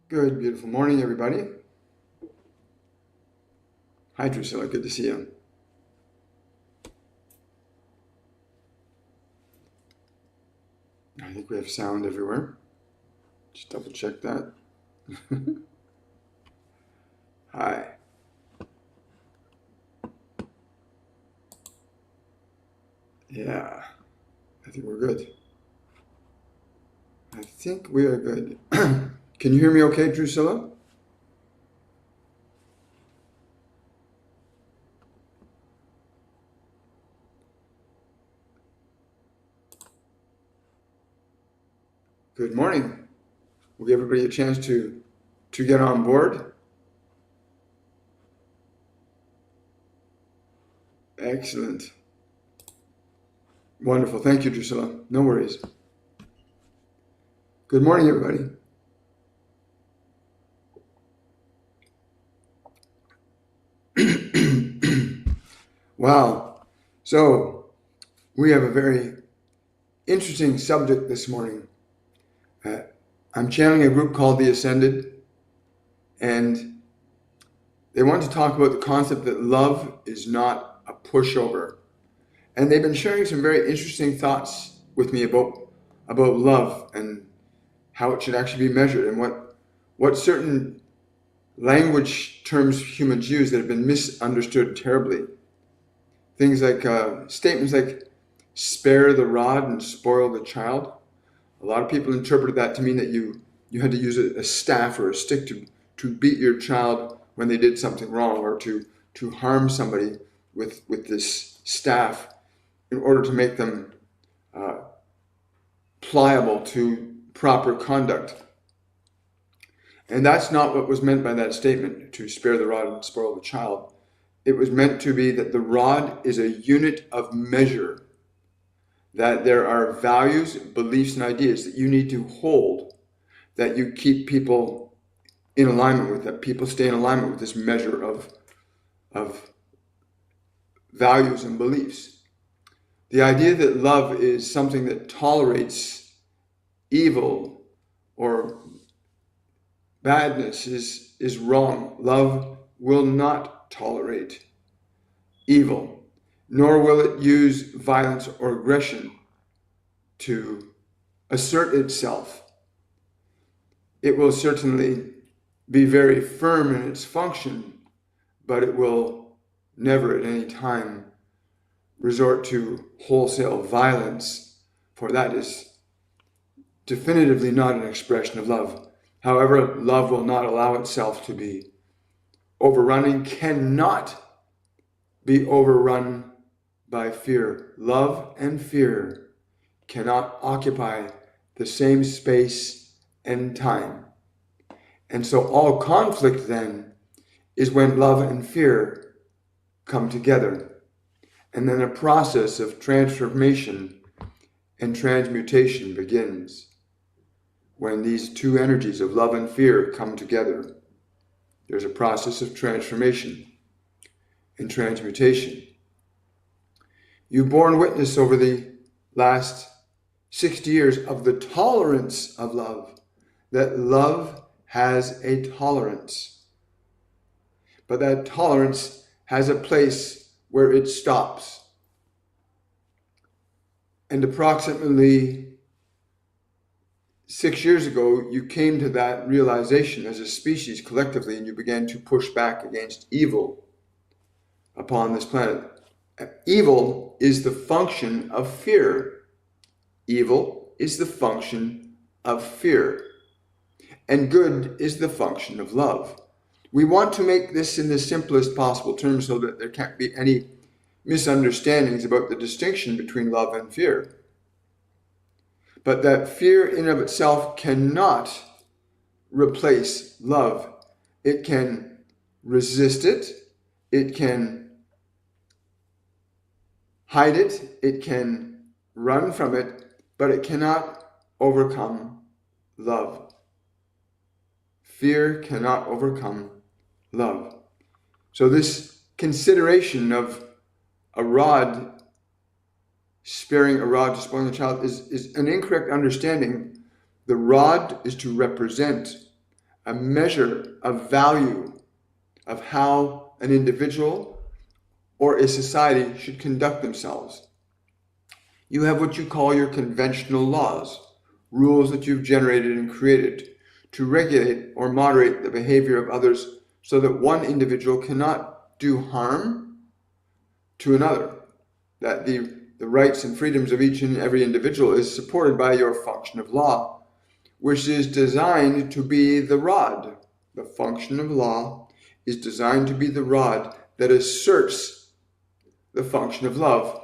Good, beautiful morning, everybody. Hi, Drusilla. Good to see you. I think we have sound everywhere. Just double check that. Hi. Yeah, I think we're good. I think we are good. Can you hear me okay, Drusilla? Good morning. We'll give everybody a chance to get on board. Excellent. Wonderful. Thank you, Drusilla. No worries. Good morning, everybody. Wow. So we have a very interesting subject this morning. I'm channeling a group called The Ascended, and they want to talk about the concept that love is not a pushover. And they've been sharing some very interesting thoughts with me about love and how it should actually be measured, and what certain language terms humans use that have been misunderstood terribly. Things like statements like spare the rod and spoil the child. A lot of people interpreted that to mean that you had to use a staff or a stick to beat your child when they did something wrong, or to harm somebody with this staff in order to make them pliable to proper conduct. And that's not what was meant by that statement, to spare the rod and spoil the child. It was meant to be that the rod is a unit of measure, that there are values, beliefs, and ideas that you need to hold, that you keep people in alignment with, that people stay in alignment with this measure of values and beliefs. The idea that love is something that tolerates evil or badness is wrong. Love will not tolerate evil, nor will it use violence or aggression to assert itself. It will certainly be very firm in its function, but it will never at any time resort to wholesale violence, for that is definitively not an expression of love. However, love will not allow itself to be overrunning, cannot be overrun by fear. Love and fear cannot occupy the same space and time. And so all conflict then is when love and fear come together. And then a process of transformation and transmutation begins when these two energies of love and fear come together. There's a process of transformation and transmutation. You've borne witness over the last 60 years of the tolerance of love, that love has a tolerance. But that tolerance has a place where it stops. And approximately 6 years ago, you came to that realization as a species collectively, and you began to push back against evil upon this planet. Evil is the function of fear. Evil is the function of fear. And good is the function of love. We want to make this in the simplest possible terms so that there can't be any misunderstandings about the distinction between love and fear. But that fear in and of itself cannot replace love. It can resist it, it can hide it, it can run from it, but it cannot overcome love. Fear cannot overcome love. So this consideration of a rod, sparing a rod to spoil a child, is an incorrect understanding. The rod is to represent a measure of value of how an individual or a society should conduct themselves. You have what you call your conventional laws, rules that you've generated and created to regulate or moderate the behavior of others so that one individual cannot do harm to another, that the rights and freedoms of each and every individual is supported by your function of law, which is designed to be the rod. The function of law is designed to be the rod that asserts the function of love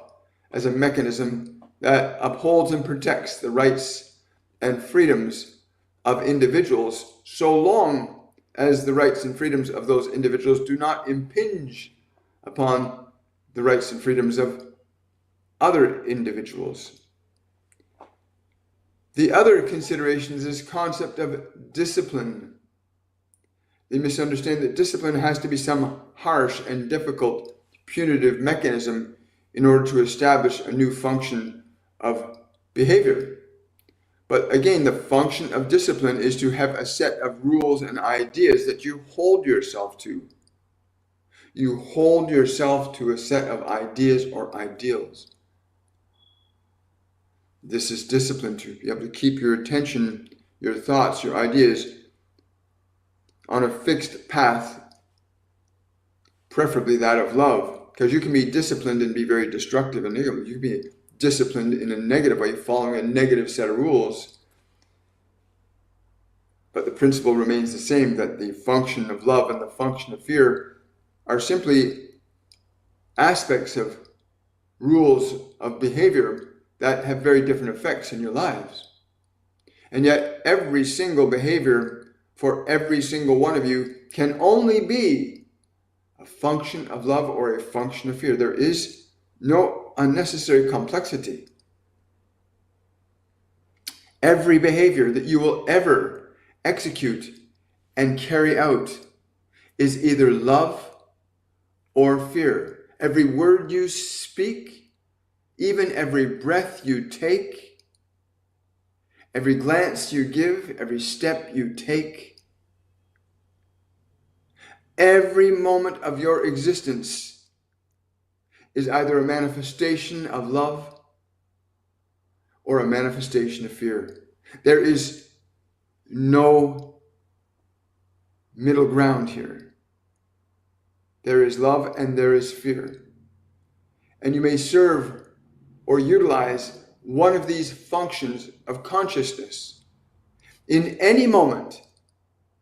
as a mechanism that upholds and protects the rights and freedoms of individuals so long as the rights and freedoms of those individuals do not impinge upon the rights and freedoms of other individuals. The other consideration is this concept of discipline. They misunderstand that discipline has to be some harsh and difficult punitive mechanism in order to establish a new function of behavior. But again, the function of discipline is to have a set of rules and ideas that you hold yourself to. You hold yourself to a set of ideas or ideals. This is discipline, to be able to keep your attention, your thoughts, your ideas on a fixed path, preferably that of love. Because you can be disciplined and be very destructive and negative. You can be disciplined in a negative way, following a negative set of rules. But the principle remains the same, that the function of love and the function of fear are simply aspects of rules of behavior that have very different effects in your lives. And yet every single behavior for every single one of you can only be a function of love or a function of fear. There is no unnecessary complexity. Every behavior that you will ever execute and carry out is either love or fear. Every word you speak, even every breath you take, every glance you give, every step you take, every moment of your existence is either a manifestation of love or a manifestation of fear. There is no middle ground here. There is love and there is fear. And you may serve or utilize one of these functions of consciousness in any moment.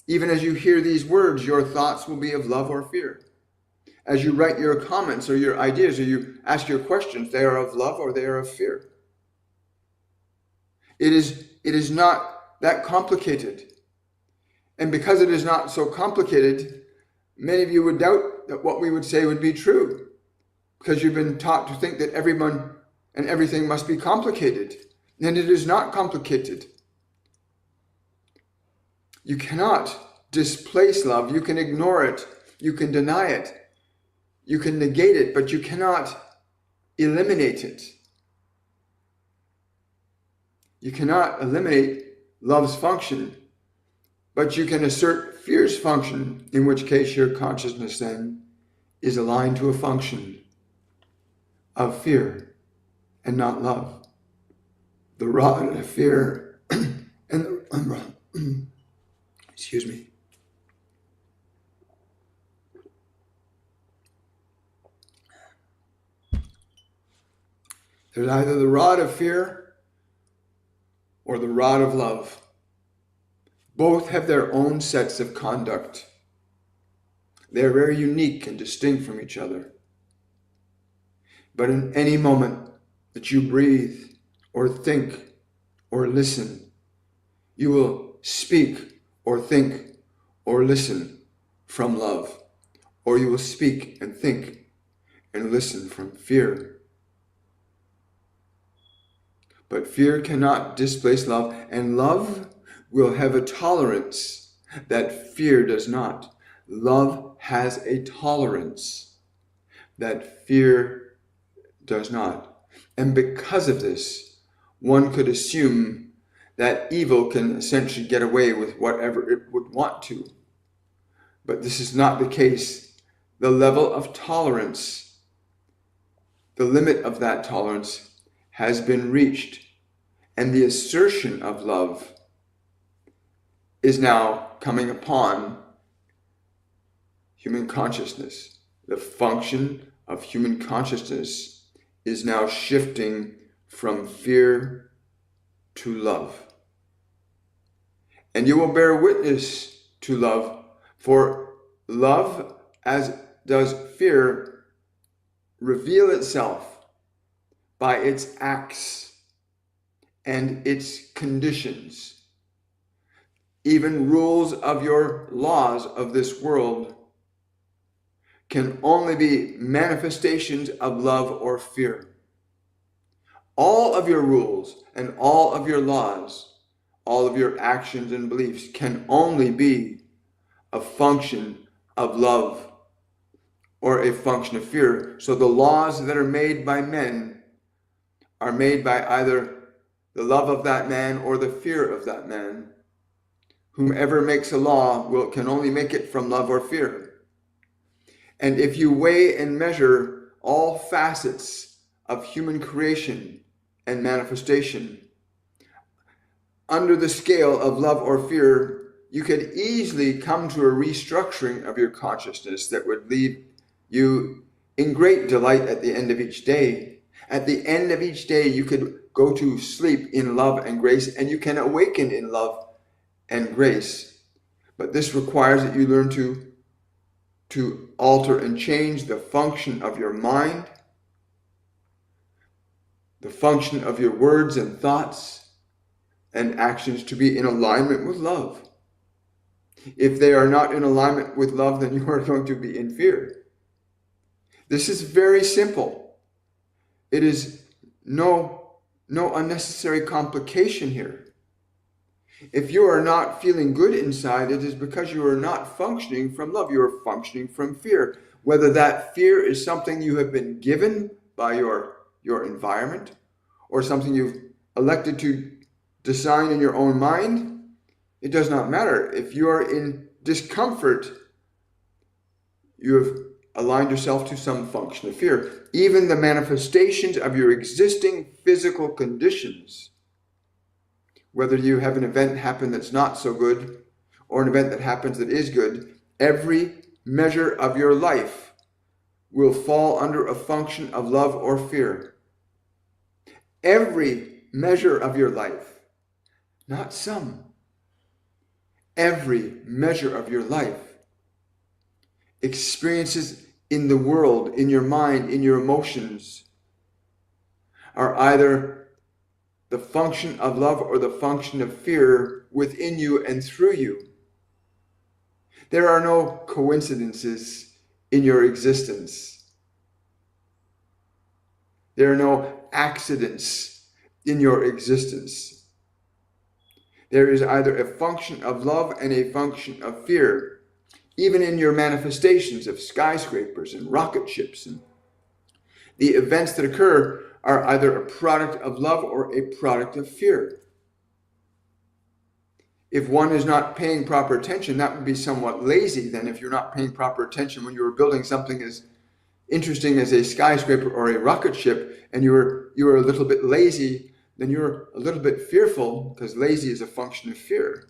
Even as you hear these words, your thoughts will be of love or fear. As you write your comments or your ideas or you ask your questions, they are of love or they are of fear. It is not that complicated. And because it is not so complicated, many of you would doubt that what we would say would be true, because you've been taught to think that everyone and everything must be complicated. And it is not complicated. You cannot displace love. You can ignore it. You can deny it. You can negate it, but you cannot eliminate it. You cannot eliminate love's function, but you can assert fear's function, in which case your consciousness then is aligned to a function of fear and not love. The rod of fear and the excuse me. There's either the rod of fear or the rod of love. Both have their own sets of conduct. They are very unique and distinct from each other. But in any moment that you breathe or think or listen, you will speak or think or listen from love, or you will speak and think and listen from fear. But fear cannot displace love, and love will have a tolerance that fear does not. Love has a tolerance that fear does not. And because of this, one could assume that evil can essentially get away with whatever it would want to. But this is not the case. The level of tolerance, the limit of that tolerance has been reached, and the assertion of love is now coming upon human consciousness. The function of human consciousness is now shifting from fear to love. And you will bear witness to love, for love, as does fear, reveal itself by its acts and its conditions. Even rules of your laws of this world can only be manifestations of love or fear. All of your rules and all of your laws, all of your actions and beliefs can only be a function of love or a function of fear. So the laws that are made by men are made by either the love of that man or the fear of that man. Whomever makes a law can only make it from love or fear. And if you weigh and measure all facets of human creation and manifestation under the scale of love or fear, you could easily come to a restructuring of your consciousness that would leave you in great delight at the end of each day. At the end of each day, you could go to sleep in love and grace, and you can awaken in love and grace. But this requires that you learn to alter and change the function of your mind, the function of your words and thoughts and actions to be in alignment with love. If they are not in alignment with love, then you are going to be in fear. This is very simple. It is no unnecessary complication here. If you are not feeling good inside, it is because you are not functioning from love. You are functioning from fear. Whether that fear is something you have been given by your environment or something you've elected to design in your own mind, it does not matter. If you are in discomfort, you have aligned yourself to some function of fear. Even the manifestations of your existing physical conditions, whether you have an event happen that's not so good or an event that happens that is good, every measure of your life will fall under a function of love or fear. Every measure of your life, not some. Every measure of your life, experiences in the world, in your mind, in your emotions, are either the function of love or the function of fear within you and through you. There are no coincidences in your existence. There are no accidents in your existence. There is either a function of love and a function of fear, even in your manifestations of skyscrapers and rocket ships. And the events that occur are either a product of love or a product of fear. If one is not paying proper attention, that would be somewhat lazy then. If you're not paying proper attention when you were building something as interesting as a skyscraper or a rocket ship, and you were a little bit lazy, then you're a little bit fearful, because lazy is a function of fear.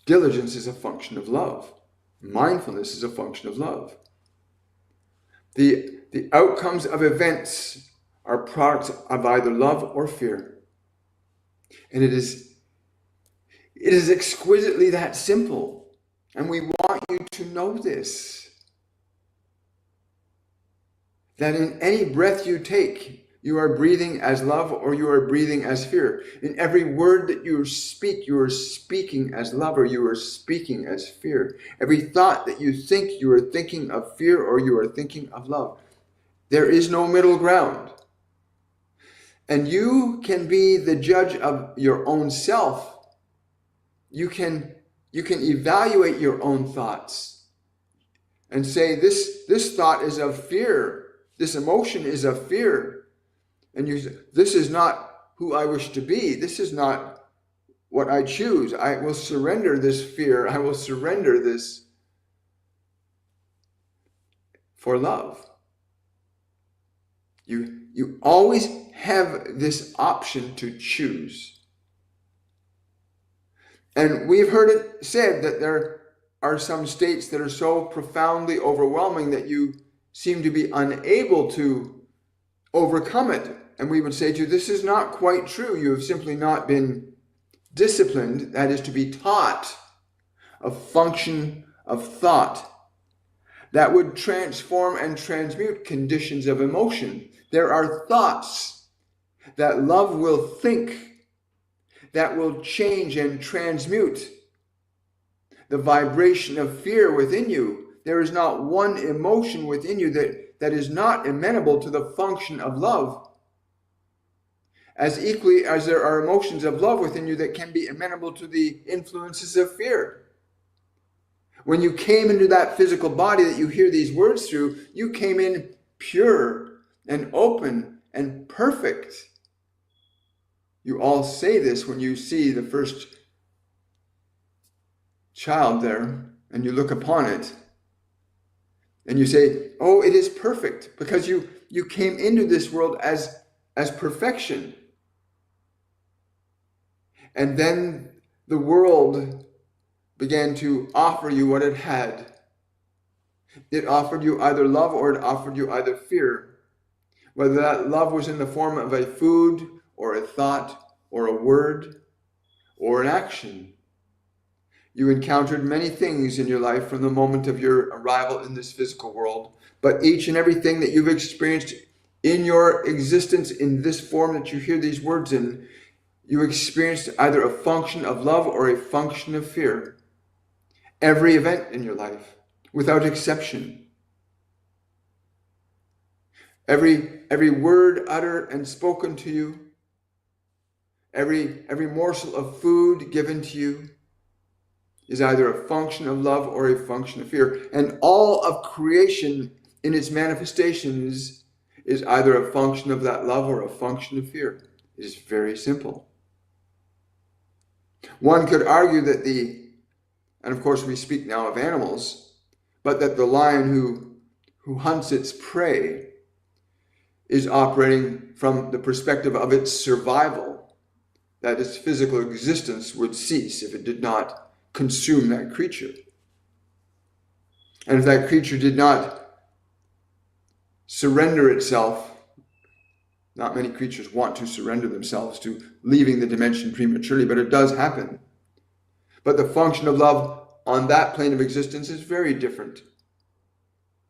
Diligence is a function of love. Mindfulness is a function of love. The outcomes of events are products of either love or fear. And it is exquisitely that simple. And we want you to know this. That in any breath you take, you are breathing as love or you are breathing as fear. In every word that you speak, you are speaking as love or you are speaking as fear. Every thought that you think, you are thinking of fear or you are thinking of love. There is no middle ground. And you can be the judge of your own self. You can evaluate your own thoughts and say, this thought is of fear. This emotion is of fear. And you say, this is not who I wish to be. This is not what I choose. I will surrender this fear. I will surrender this for love. You always have this option to choose. And we've heard it said that there are some states that are so profoundly overwhelming that you seem to be unable to overcome it. And we would say to you, this is not quite true. You have simply not been disciplined, that is to be taught a function of thought that would transform and transmute conditions of emotion. There are thoughts that love will think that will change and transmute the vibration of fear within you. There is not one emotion within you that is not amenable to the function of love. As equally as there are emotions of love within you that can be amenable to the influences of fear. When you came into that physical body that you hear these words through, you came in pure and open and perfect. You all say this when you see the first child there and you look upon it and you say, oh, it is perfect, because you came into this world as perfection. And then the world began to offer you what it had. It offered you either love or it offered you either fear. Whether that love was in the form of a food or a thought or a word or an action. You encountered many things in your life from the moment of your arrival in this physical world, but each and everything that you've experienced in your existence in this form that you hear these words in, you experienced either a function of love or a function of fear. Every event in your life, without exception. Every word uttered and spoken to you, every morsel of food given to you is either a function of love or a function of fear. And all of creation in its manifestations is either a function of that love or a function of fear. It is very simple. One could argue that and of course we speak now of animals, but that the lion who hunts its prey is operating from the perspective of its survival, that its physical existence would cease if it did not consume that creature. And if that creature did not surrender itself, not many creatures want to surrender themselves to leaving the dimension prematurely, but it does happen. But the function of love on that plane of existence is very different.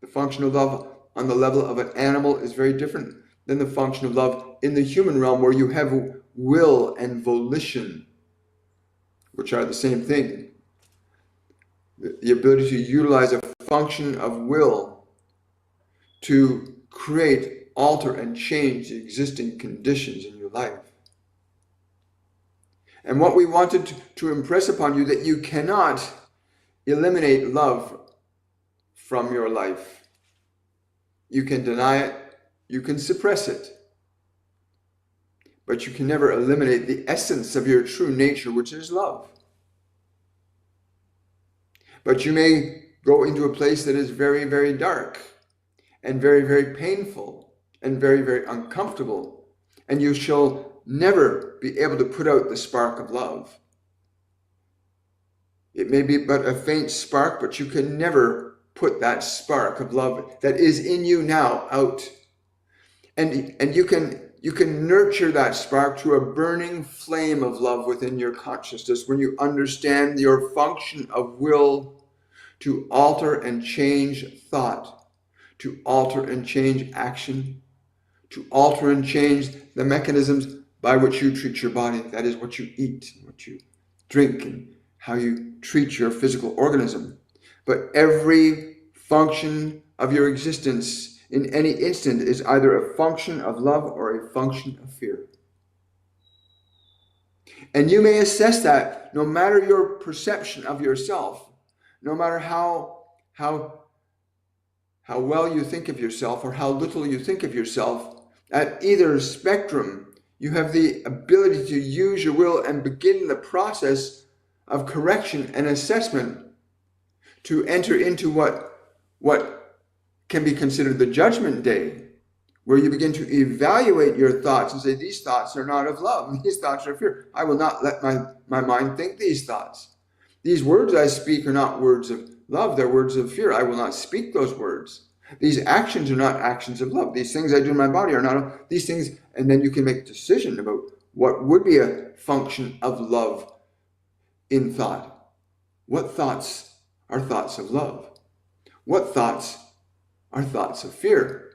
The function of love on the level of an animal is very different than the function of love in the human realm, where you have will and volition, which are the same thing. The ability to utilize a function of will to create, alter, and change the existing conditions in your life. And what we wanted to impress upon you, that you cannot eliminate love from your life. You can deny it, you can suppress it, but you can never eliminate the essence of your true nature, which is love. But you may go into a place that is very, very dark and very, very painful and very, very uncomfortable, and you shall never be able to put out the spark of love. It may be but a faint spark, but you can never put that spark of love that is in you now out. And you can nurture that spark to a burning flame of love within your consciousness when you understand your function of will to alter and change thought, to alter and change action, to alter and change the mechanisms by which you treat your body. That is what you eat, what you drink, and how you treat your physical organism. But every function of your existence in any instant is either a function of love or a function of fear. And you may assess that no matter your perception of yourself, no matter how well you think of yourself or how little you think of yourself, at either spectrum, You have the ability to use your will and begin the process of correction and assessment to enter into what can be considered the judgment day, where you begin to evaluate your thoughts and say, these thoughts are not of love, these thoughts are of fear. I will not let my mind think these thoughts. These words I speak are not words of love, they're words of fear. I will not speak those words. These actions are not actions of love. These things I do in my body are not these things. And then you can make a decision about what would be a function of love in thought. What thoughts are thoughts of love? What thoughts are thoughts of fear?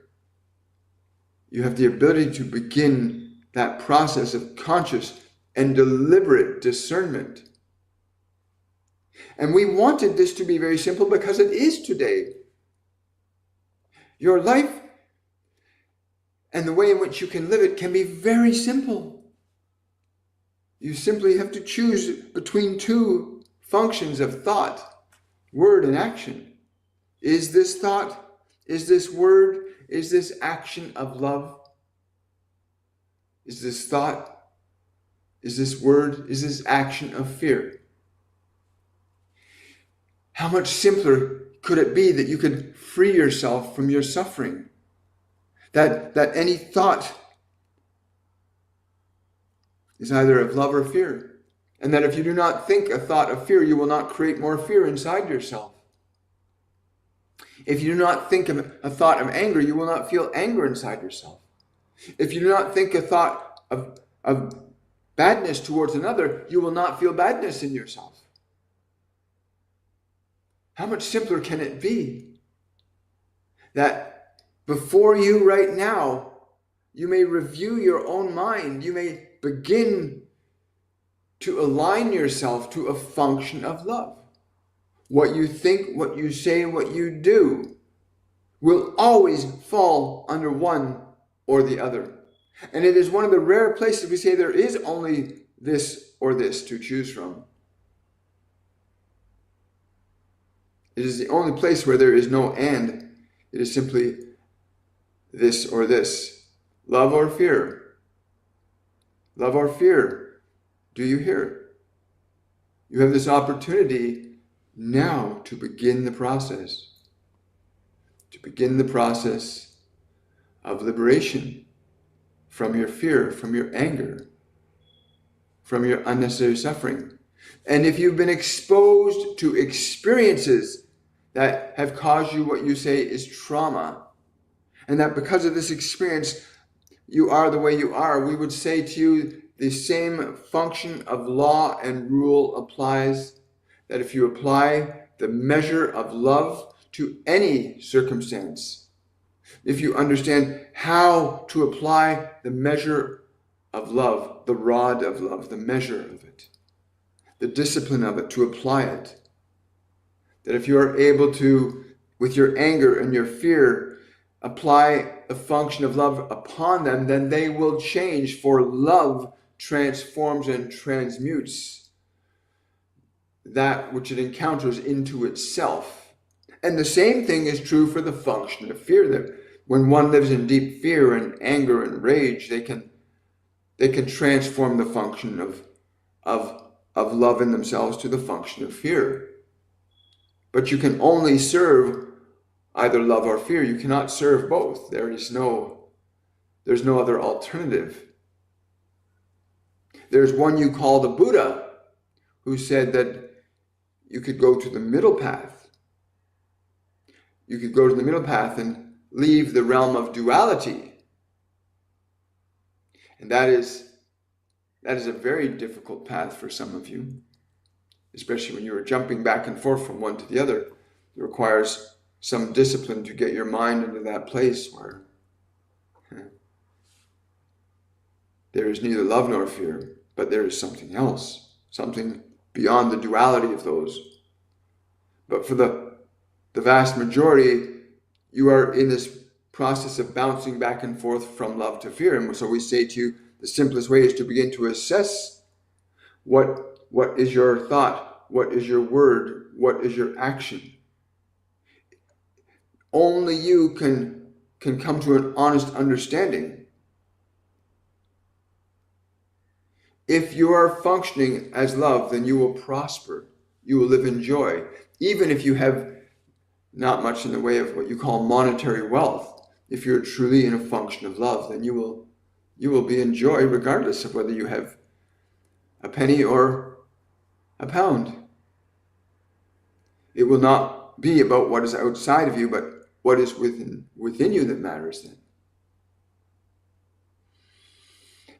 You have the ability to begin that process of conscious and deliberate discernment. And we wanted this to be very simple because it is today. Your life and the way in which you can live it can be very simple. You simply have to choose between two functions of thought, word, and action. Is this thought, is this word, is this action of love? Is this thought, is this word, is this action of fear? How much simpler could it be that you could free yourself from your suffering? That any thought is either of love or fear. And that if you do not think a thought of fear, you will not create more fear inside yourself. If you do not think of a thought of anger, you will not feel anger inside yourself. If you do not think a thought of badness towards another, you will not feel badness in yourself. How much simpler can it be that before you right now, you may review your own mind, you may begin to align yourself to a function of love. What you think, what you say, what you do will always fall under one or the other. And it is one of the rare places we say there is only this or this to choose from. It is the only place where there is no and. It is simply this or this. Love or fear. Love or fear. Do you hear? You have this opportunity now to begin the process. To begin the process of liberation from your fear, from your anger, from your unnecessary suffering. And if you've been exposed to experiences that have caused you what you say is trauma, and that because of this experience you are the way you are, we would say to you the same function of law and rule applies, that if you apply the measure of love to any circumstance, if you understand how to apply the measure of love, the rod of love, the measure of it, the discipline of it, to apply it, that if you are able to, with your anger and your fear, apply a function of love upon them, then they will change, for love transforms and transmutes that which it encounters into itself. And the same thing is true for the function of fear, that when one lives in deep fear and anger and rage, they can transform the function of love in themselves to the function of fear. But you can only serve either love or fear. You cannot serve both. There's no other alternative. There's one you call the Buddha, who said that you could go to the middle path. You could go to the middle path and leave the realm of duality. And that is a very difficult path for some of you, especially when you are jumping back and forth from one to the other. It requires some discipline to get your mind into that place where there is neither love nor fear, but there is something else, something beyond the duality of those. But for the vast majority, you are in this process of bouncing back and forth from love to fear. And so we say to you, the simplest way is to begin to assess what is your thought, what is your word, what is your action. Only you can come to an honest understanding If you are functioning as love, then you will prosper. You will live in joy. Even if you have not much in the way of what you call monetary wealth, if you're truly in a function of love, then you will be in joy regardless of whether you have a penny or a pound. It will not be about what is outside of you, but what is within you that matters then.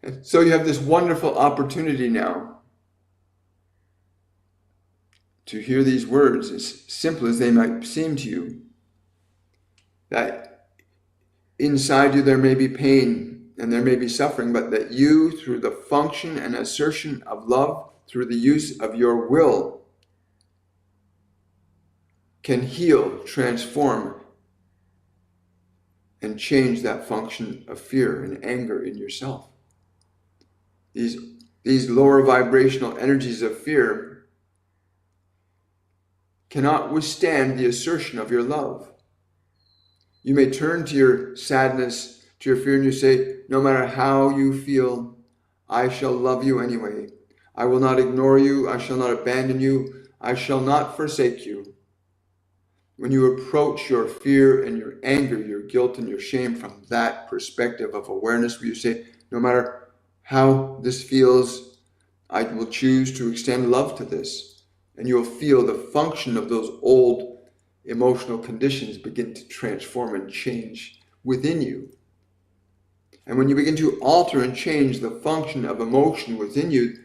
And so you have this wonderful opportunity now to hear these words, as simple as they might seem to you, that inside you there may be pain and there may be suffering, but that you, through the function and assertion of love, through the use of your will, can heal, transform, and change that function of fear and anger in yourself. These lower vibrational energies of fear cannot withstand the assertion of your love. You may turn to your sadness, to your fear, and you say, no matter how you feel, I shall love you anyway. I will not ignore you. I shall not abandon you. I shall not forsake you. When you approach your fear and your anger, your guilt and your shame from that perspective of awareness, where you say, no matter how this feels, I will choose to extend love to this. And you'll feel the function of those old emotional conditions begin to transform and change within you. And when you begin to alter and change the function of emotion within you,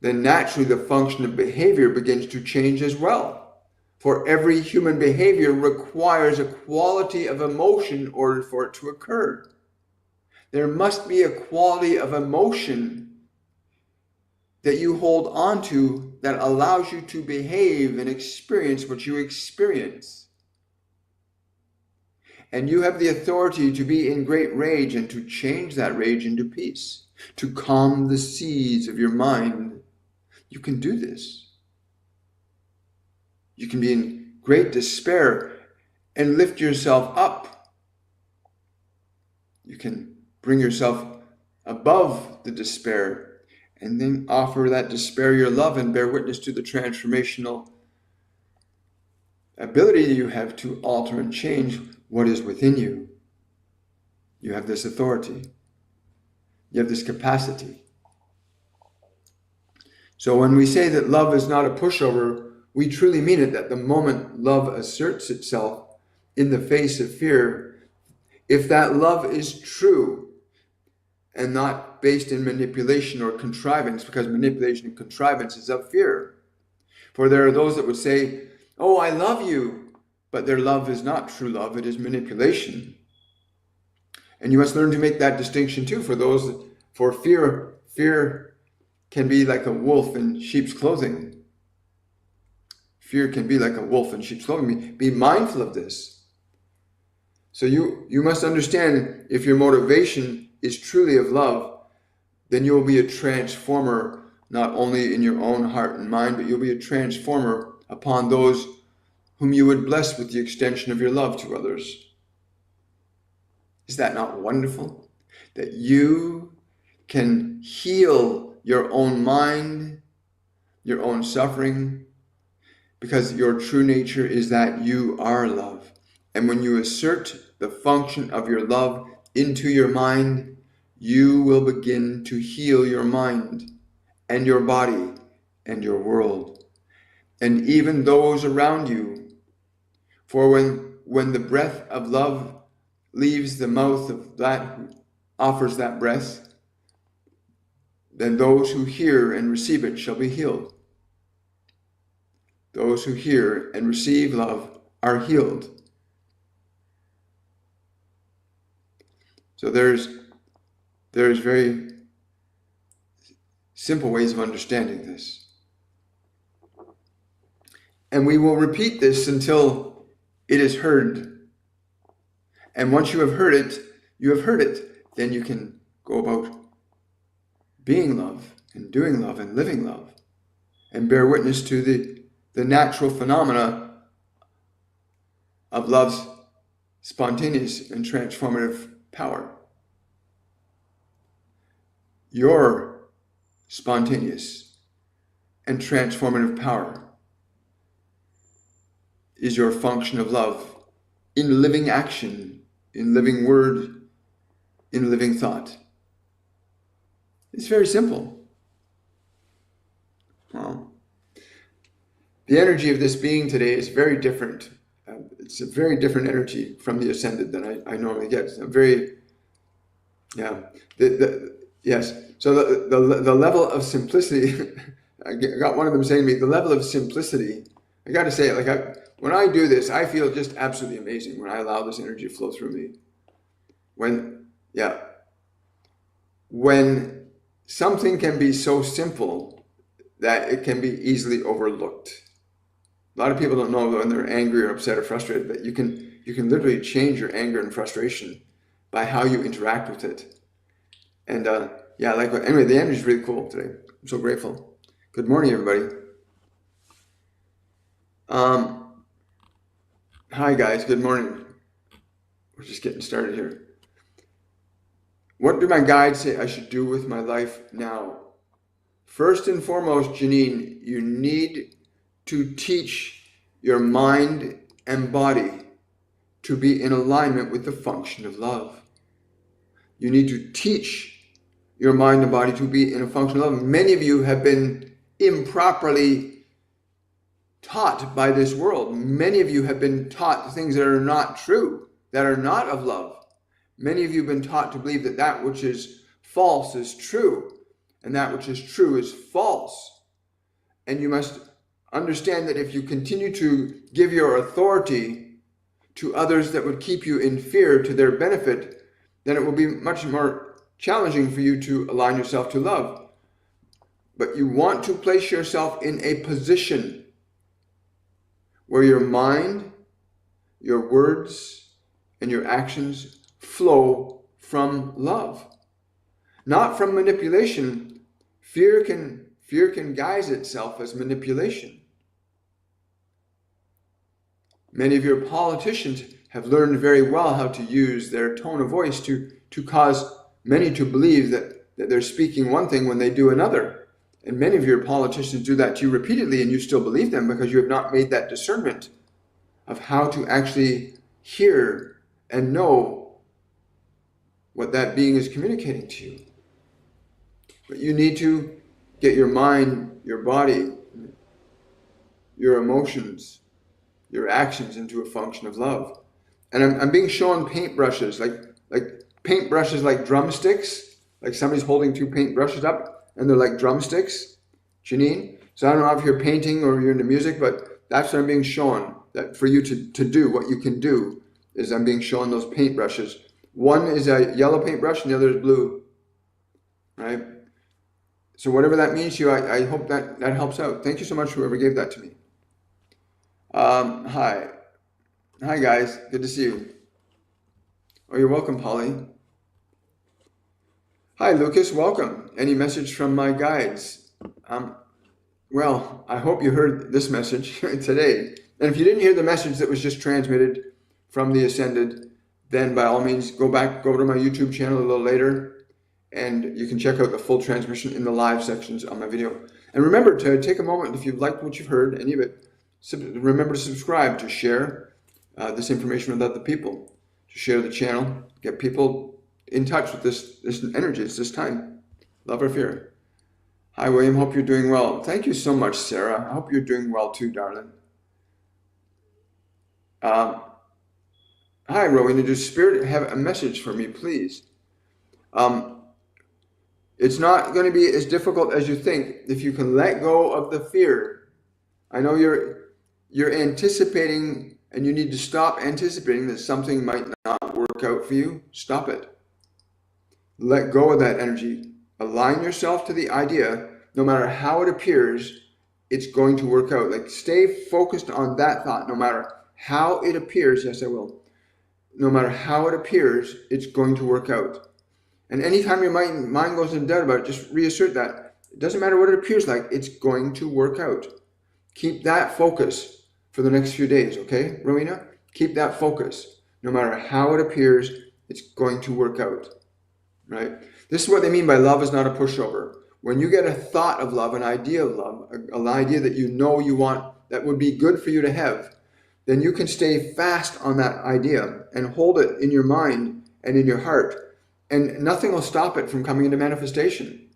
then naturally the function of behavior begins to change as well. For every human behavior requires a quality of emotion in order for it to occur. There must be a quality of emotion that you hold on to that allows you to behave and experience what you experience. And you have the authority to be in great rage and to change that rage into peace, to calm the seas of your mind. You can do this. You can be in great despair and lift yourself up. You can bring yourself above the despair and then offer that despair your love and bear witness to the transformational ability you have to alter and change what is within you. You have this authority. You have this capacity. So when we say that love is not a pushover, we truly mean it, that the moment love asserts itself in the face of fear, if that love is true and not based in manipulation or contrivance, because manipulation and contrivance is of fear. For there are those that would say, oh, I love you, but their love is not true love, it is manipulation. And you must learn to make that distinction too. For fear can be like a wolf in sheep's clothing. Fear can be like a wolf in sheep's clothing. Be mindful of this. So you must understand, if your motivation is truly of love, then you will be a transformer, not only in your own heart and mind, but you'll be a transformer upon those whom you would bless with the extension of your love to others. Is that not wonderful? That you can heal your own mind, your own suffering, because your true nature is that you are love. And when you assert the function of your love into your mind, you will begin to heal your mind and your body and your world, and even those around you. For when the breath of love leaves the mouth of that who offers that breath, then those who hear and receive it shall be healed. Those who hear and receive love are healed. So there's very simple ways of understanding this. And we will repeat this until it is heard. And once you have heard it, then you can go about being love and doing love and living love and bear witness to the natural phenomena of love's spontaneous and transformative power. your spontaneous and transformative power is your function of love in living action, in living word, in living thought. It's very simple. The energy of this being today is very different. It's a very different energy from the ascended than I normally get. It's a very, yes. So the level of simplicity, I got one of them saying to me, the level of simplicity, I got to say it, like when I do this, I feel just absolutely amazing when I allow this energy to flow through me. When something can be so simple that it can be easily overlooked. A lot of people don't know when they're angry or upset or frustrated that you can literally change your anger and frustration by how you interact with it. And anyway, the energy is really cool today. I'm so grateful. Good morning, everybody. Hi guys, good morning. We're just getting started here. What do my guides say I should do with my life now? First and foremost, Janine, you need to teach your mind and body to be in alignment with the function of love. You need to teach your mind and body to be in a function of love. Many of you have been improperly taught by this world. Many of you have been taught things that are not true, that are not of love. Many of you have been taught to believe that that which is false is true, and that which is true is false. And you must understand that if you continue to give your authority to others that would keep you in fear to their benefit, then it will be much more challenging for you to align yourself to love. But you want to place yourself in a position where your mind, your words, and your actions flow from love, not from manipulation. Fear can guise itself as manipulation. Many of your politicians have learned very well how to use their tone of voice to cause many to believe that they're speaking one thing when they do another. And many of your politicians do that to you repeatedly, and you still believe them because you have not made that discernment of how to actually hear and know what that being is communicating to you. But you need to get your mind, your body, your emotions, your actions into a function of love. And I'm being shown paintbrushes, like paintbrushes like drumsticks, like somebody's holding two paintbrushes up and they're like drumsticks, Janine. So I don't know if you're painting or you're into music, but that's what I'm being shown, that for you to do, what you can do is I'm being shown those paintbrushes. One is a yellow paintbrush and the other is blue, right? So whatever that means to you, I hope that helps out. Thank you so much, whoever gave that to me. Hi guys, good to see you. Oh, you're welcome, Polly. Hi Lucas, welcome. Any message from my guides? Well, I hope you heard this message today. And if you didn't hear the message that was just transmitted from the Ascended, then by all means go to my YouTube channel a little later and you can check out the full transmission in the live sections on my video. And remember to take a moment, if you've liked what you've heard, any of it, remember to subscribe, to share this information with other people, to share the channel, get people in touch with this energy. It's this time. Love or fear. Hi, William. Hope you're doing well. Thank you so much, Sarah. I hope you're doing well too, darling. Hi, Rowena. Does Spirit have a message for me, please? It's not going to be as difficult as you think if you can let go of the fear. I know you're anticipating, and you need to stop anticipating that something might not work out for you. Stop it. Let go of that energy. Align yourself to the idea, no matter how it appears, it's going to work out. Like, stay focused on that thought, no matter how it appears. Yes, I will. No matter how it appears, it's going to work out. And anytime your mind goes in doubt about it, just reassert that. It doesn't matter what it appears like, it's going to work out. Keep that focus for the next few days, okay, Rowena? Keep that focus. No matter how it appears, it's going to work out. right? This is what they mean by love is not a pushover. When you get a thought of love, an idea of love, an idea that you know you want, that would be good for you to have, then you can stay fast on that idea and hold it in your mind and in your heart, and nothing will stop it from coming into manifestation.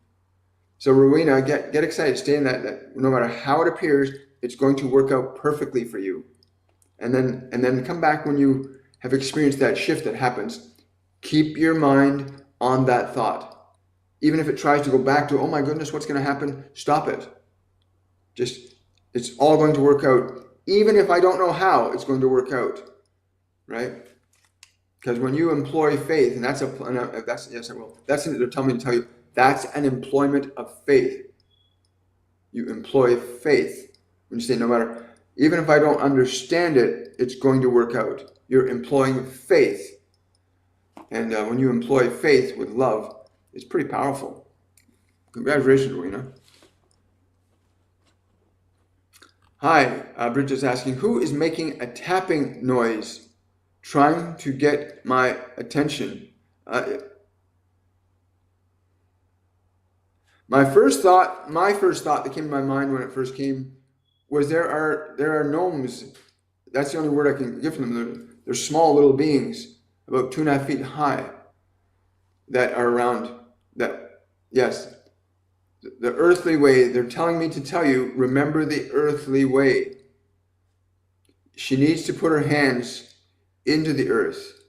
So Rowena, get excited, stay in that no matter how it appears, it's going to work out perfectly for you. And then come back when you have experienced that shift that happens. Keep your mind on that thought. Even if it tries to go back to, oh my goodness, what's going to happen? Stop it. It's all going to work out. Even if I don't know how, it's going to work out, right? Because when you employ faith, and yes, I will. They're telling me to tell you, that's an employment of faith. You employ faith. When you say, no matter, even if I don't understand it, it's going to work out. You're employing faith. And when you employ faith with love, it's pretty powerful. Congratulations, Rowena. Hi, Bridget's asking, who is making a tapping noise, trying to get my attention? My first thought that came to my mind when it first came was there are gnomes. That's the only word I can give them. They're small little beings, about 2.5 feet high, that are around. Yes, the earthly way. They're telling me to tell you, remember the earthly way. She needs to put her hands into the earth.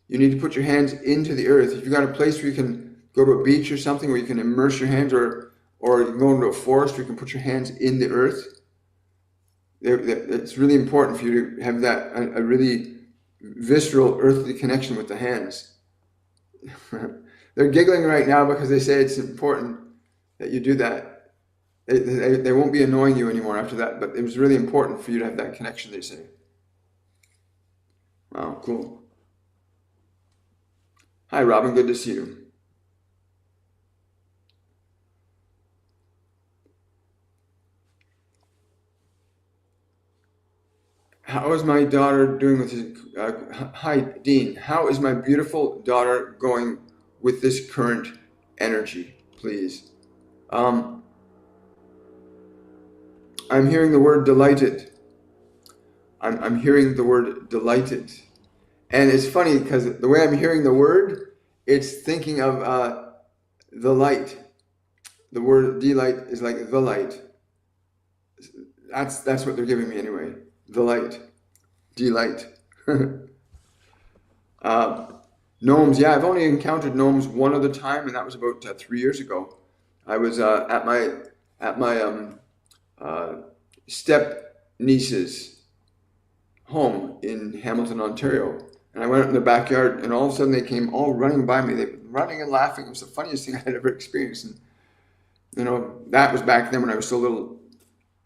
You need to put your hands into the earth. If you've got a place where you can go to a beach or something where you can immerse your hands, or you can go into a forest where you can put your hands in the earth. It's really important for you to have that, a really visceral earthly connection with the hands. They're giggling right now because they say it's important that you do that. They won't be annoying you anymore after that, but it was really important for you to have that connection, they say. Wow, cool. Hi, Robin, good to see you. How is my daughter doing with his, hi, Dean. How is my beautiful daughter going with this current energy, please? I'm hearing the word delighted. I'm hearing the word delighted. And it's funny because the way I'm hearing the word, it's thinking of the light. The word delight is like the light. That's what they're giving me anyway. The light. Delight. Gnomes, yeah, I've only encountered gnomes one other time, and that was about 3 years ago. I was at my step niece's home in Hamilton, Ontario, and I went out in the backyard, and all of a sudden they came all running by me. They were running and laughing. It was the funniest thing I had ever experienced. And that was back then when I was still a little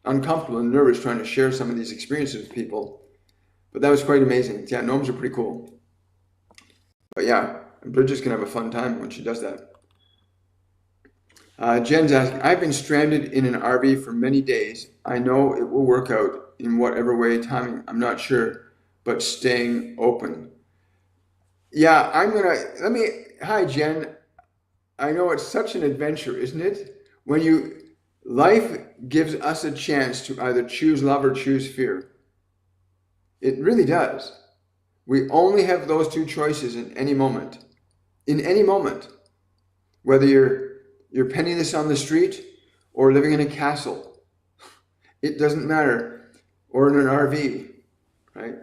uncomfortable and nervous trying to share some of these experiences with people. But that was quite amazing. Yeah, gnomes are pretty cool. But yeah, Bridget's going to have a fun time when she does that. Jen's asking, I've been stranded in an RV for many days. I know it will work out in whatever way, timing, I'm not sure, but staying open. Yeah, hi Jen. I know it's such an adventure, isn't it? Life gives us a chance to either choose love or choose fear. It really does. We only have those two choices in any moment. In any moment. Whether you're penniless on the street or living in a castle. It doesn't matter. Or in an RV, right?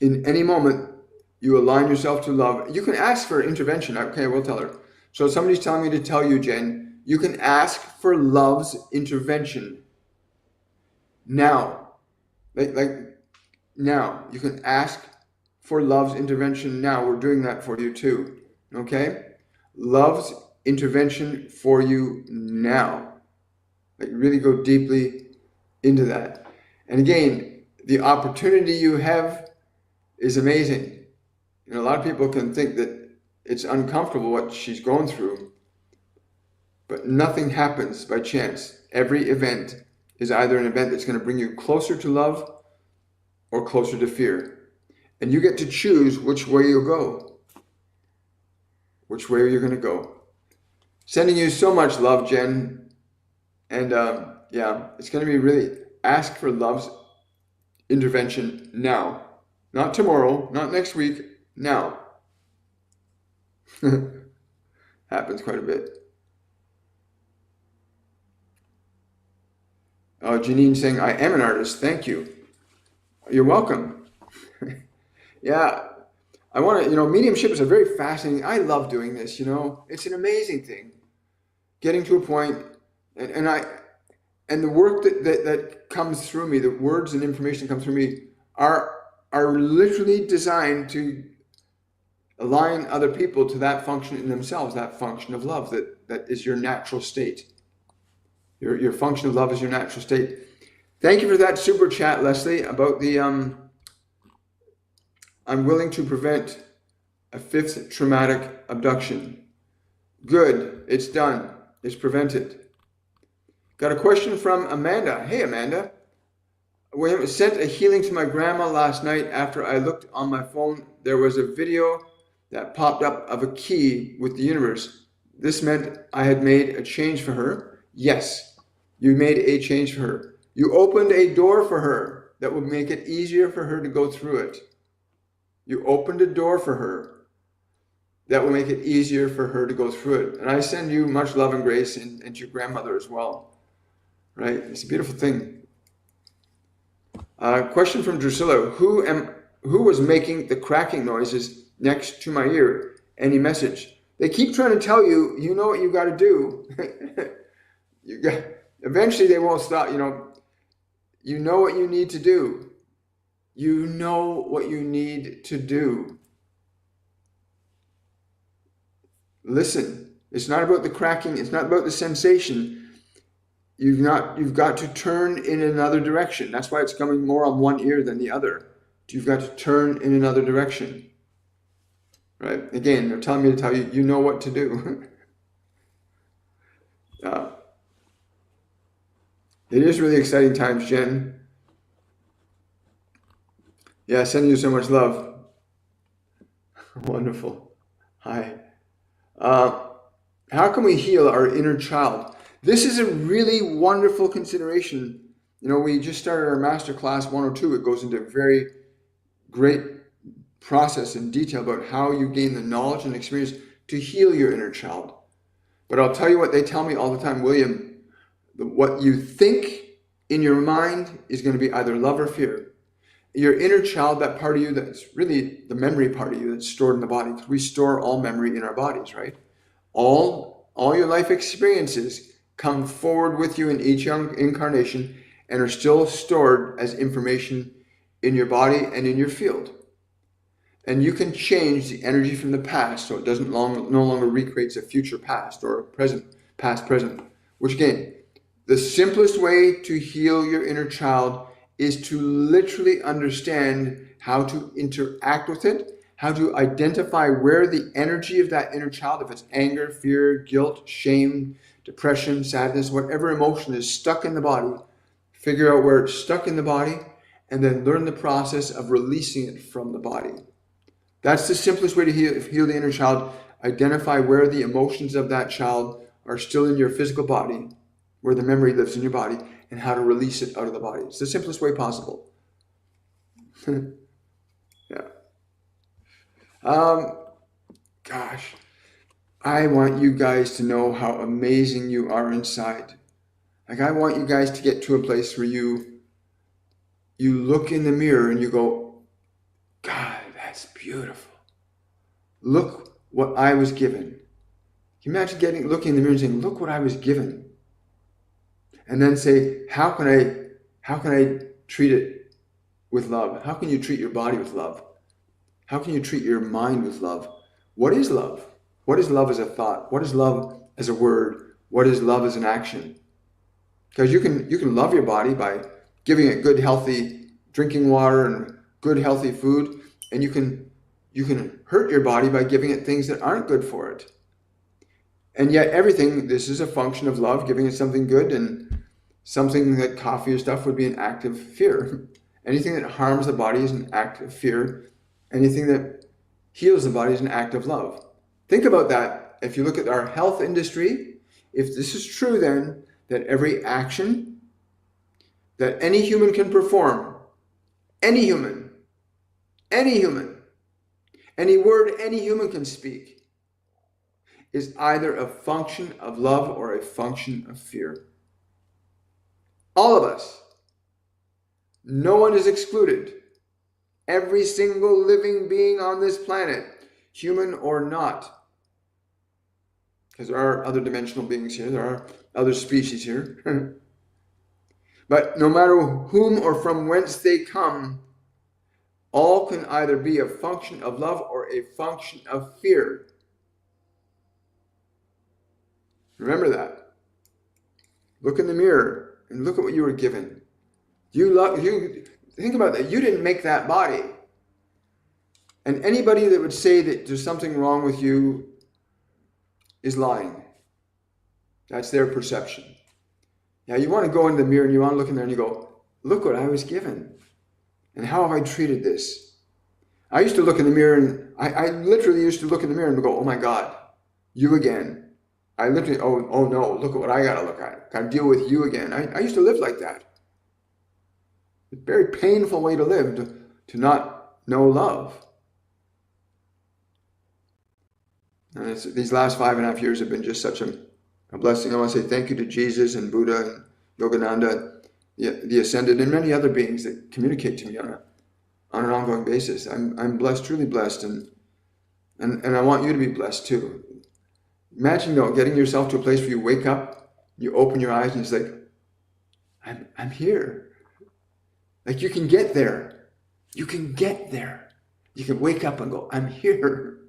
In any moment, you align yourself to love. You can ask for intervention. Okay, we'll tell her. So somebody's telling me to tell you, Jen, you can ask for love's intervention. Now. Like now. You can ask for love's intervention now. We're doing that for you too. Okay? Love's intervention for you now. Like really go deeply into that. And again, the opportunity you have is amazing. A lot of people can think that it's uncomfortable what she's going through, but nothing happens by chance. Every event is either an event that's going to bring you closer to love or closer to fear. And you get to choose which way you go. which way you're going to go. Sending you so much love, Jen. And yeah, it's going to be really ask for love's intervention now. Not tomorrow, not next week, now. Happens quite a bit. Oh, Janine saying, I am an artist. Thank you. You're welcome. Yeah, I want to, mediumship is a very fascinating, I love doing this, it's an amazing thing. Getting to a point, and the work that comes through me, the words and information that come through me are literally designed to align other people to that function in themselves, that function of love that is your natural state. Your function of love is your natural state. Thank you for that super chat, Leslie, about the I'm willing to prevent a 5th traumatic abduction. Good, it's done. It's prevented. Got a question from Amanda. Hey, Amanda. William sent a healing to my grandma last night. After I looked on my phone, there was a video that popped up of a key with the universe. This meant I had made a change for her. Yes, you made a change for her. You opened a door for her that would make it easier for her to go through it. You opened a door for her that will make it easier for her to go through it. And I send you much love and grace and to your grandmother as well. Right? It's a beautiful thing. Question from Drusilla. Who was making the cracking noises next to my ear? Any message? They keep trying to tell you, you know what you got to do. Eventually they won't stop. You know what you need to do. You know what you need to do. Listen, it's not about the cracking. It's not about the sensation. You've got to turn in another direction. That's why it's coming more on one ear than the other. You've got to turn in another direction. Right? Again, they're telling me to tell you, you know what to do. It is really exciting times, Jen. Yeah, sending you so much love. Wonderful. Hi. How can we heal our inner child? This is a really wonderful consideration. We just started our Masterclass 102. It goes into a very great process and detail about how you gain the knowledge and experience to heal your inner child. But I'll tell you what they tell me all the time, William, what you think in your mind is going to be either love or fear. Your inner child, that part of you that's really the memory part of you that's stored in the body, because we store all memory in our bodies, right? All your life experiences come forward with you in each young incarnation and are still stored as information in your body and in your field. And you can change the energy from the past so it doesn't no longer recreates a future past or a past present. Which again, the simplest way to heal your inner child is to literally understand how to interact with it, how to identify where the energy of that inner child, if it's anger, fear, guilt, shame, depression, sadness, whatever emotion is stuck in the body, figure out where it's stuck in the body, and then learn the process of releasing it from the body. That's the simplest way to heal the inner child. Identify where the emotions of that child are still in your physical body, where the memory lives in your body, and how to release it out of the body. It's the simplest way possible. Yeah. Gosh, I want you guys to know how amazing you are inside. Like, I want you guys to get to a place where you look in the mirror and you go, God, that's beautiful. Look what I was given. Can you imagine looking in the mirror and saying, look what I was given? And then say, how can I treat it with love? How can you treat your body with love? How can you treat your mind with love? What is love? What is love as a thought? What is love as a word? What is love as an action? Because you can love your body by giving it good, healthy drinking water and good, healthy food, and you can hurt your body by giving it things that aren't good for it. And yet this is a function of love, giving it something good, and something that coffee or stuff would be an act of fear. Anything that harms the body is an act of fear. Anything that heals the body is an act of love. Think about that. If you look at our health industry, if this is true, then that every action that any human can perform, any human, any human, any word any human can speak, is either a function of love or a function of fear. All of us. No one is excluded. Every single living being on this planet, human or not, because there are other dimensional beings here, there are other species here. But no matter whom or from whence they come, all can either be a function of love or a function of fear. Remember that. Look in the mirror and look at what you were given. You think about that. You didn't make that body. And anybody that would say that there's something wrong with you is lying. That's their perception. Yeah, you want to go in the mirror and you want to look in there and you go, look what I was given. And how have I treated this? I used to look in the mirror and I literally used to look in the mirror and go, oh my God, you again. I literally, oh no, look at what I got to look at. Got to deal with you again. I used to live like that. It's a very painful way to live, to not know love. And these last 5.5 years have been just such a blessing. I want to say thank you to Jesus and Buddha and Yogananda, the Ascended, and many other beings that communicate to me on an ongoing basis. I'm blessed, truly blessed, and I want you to be blessed too. Imagine getting yourself to a place where you wake up, you open your eyes, and it's like, I'm here. Like you can get there. You can get there. You can wake up and go, I'm here.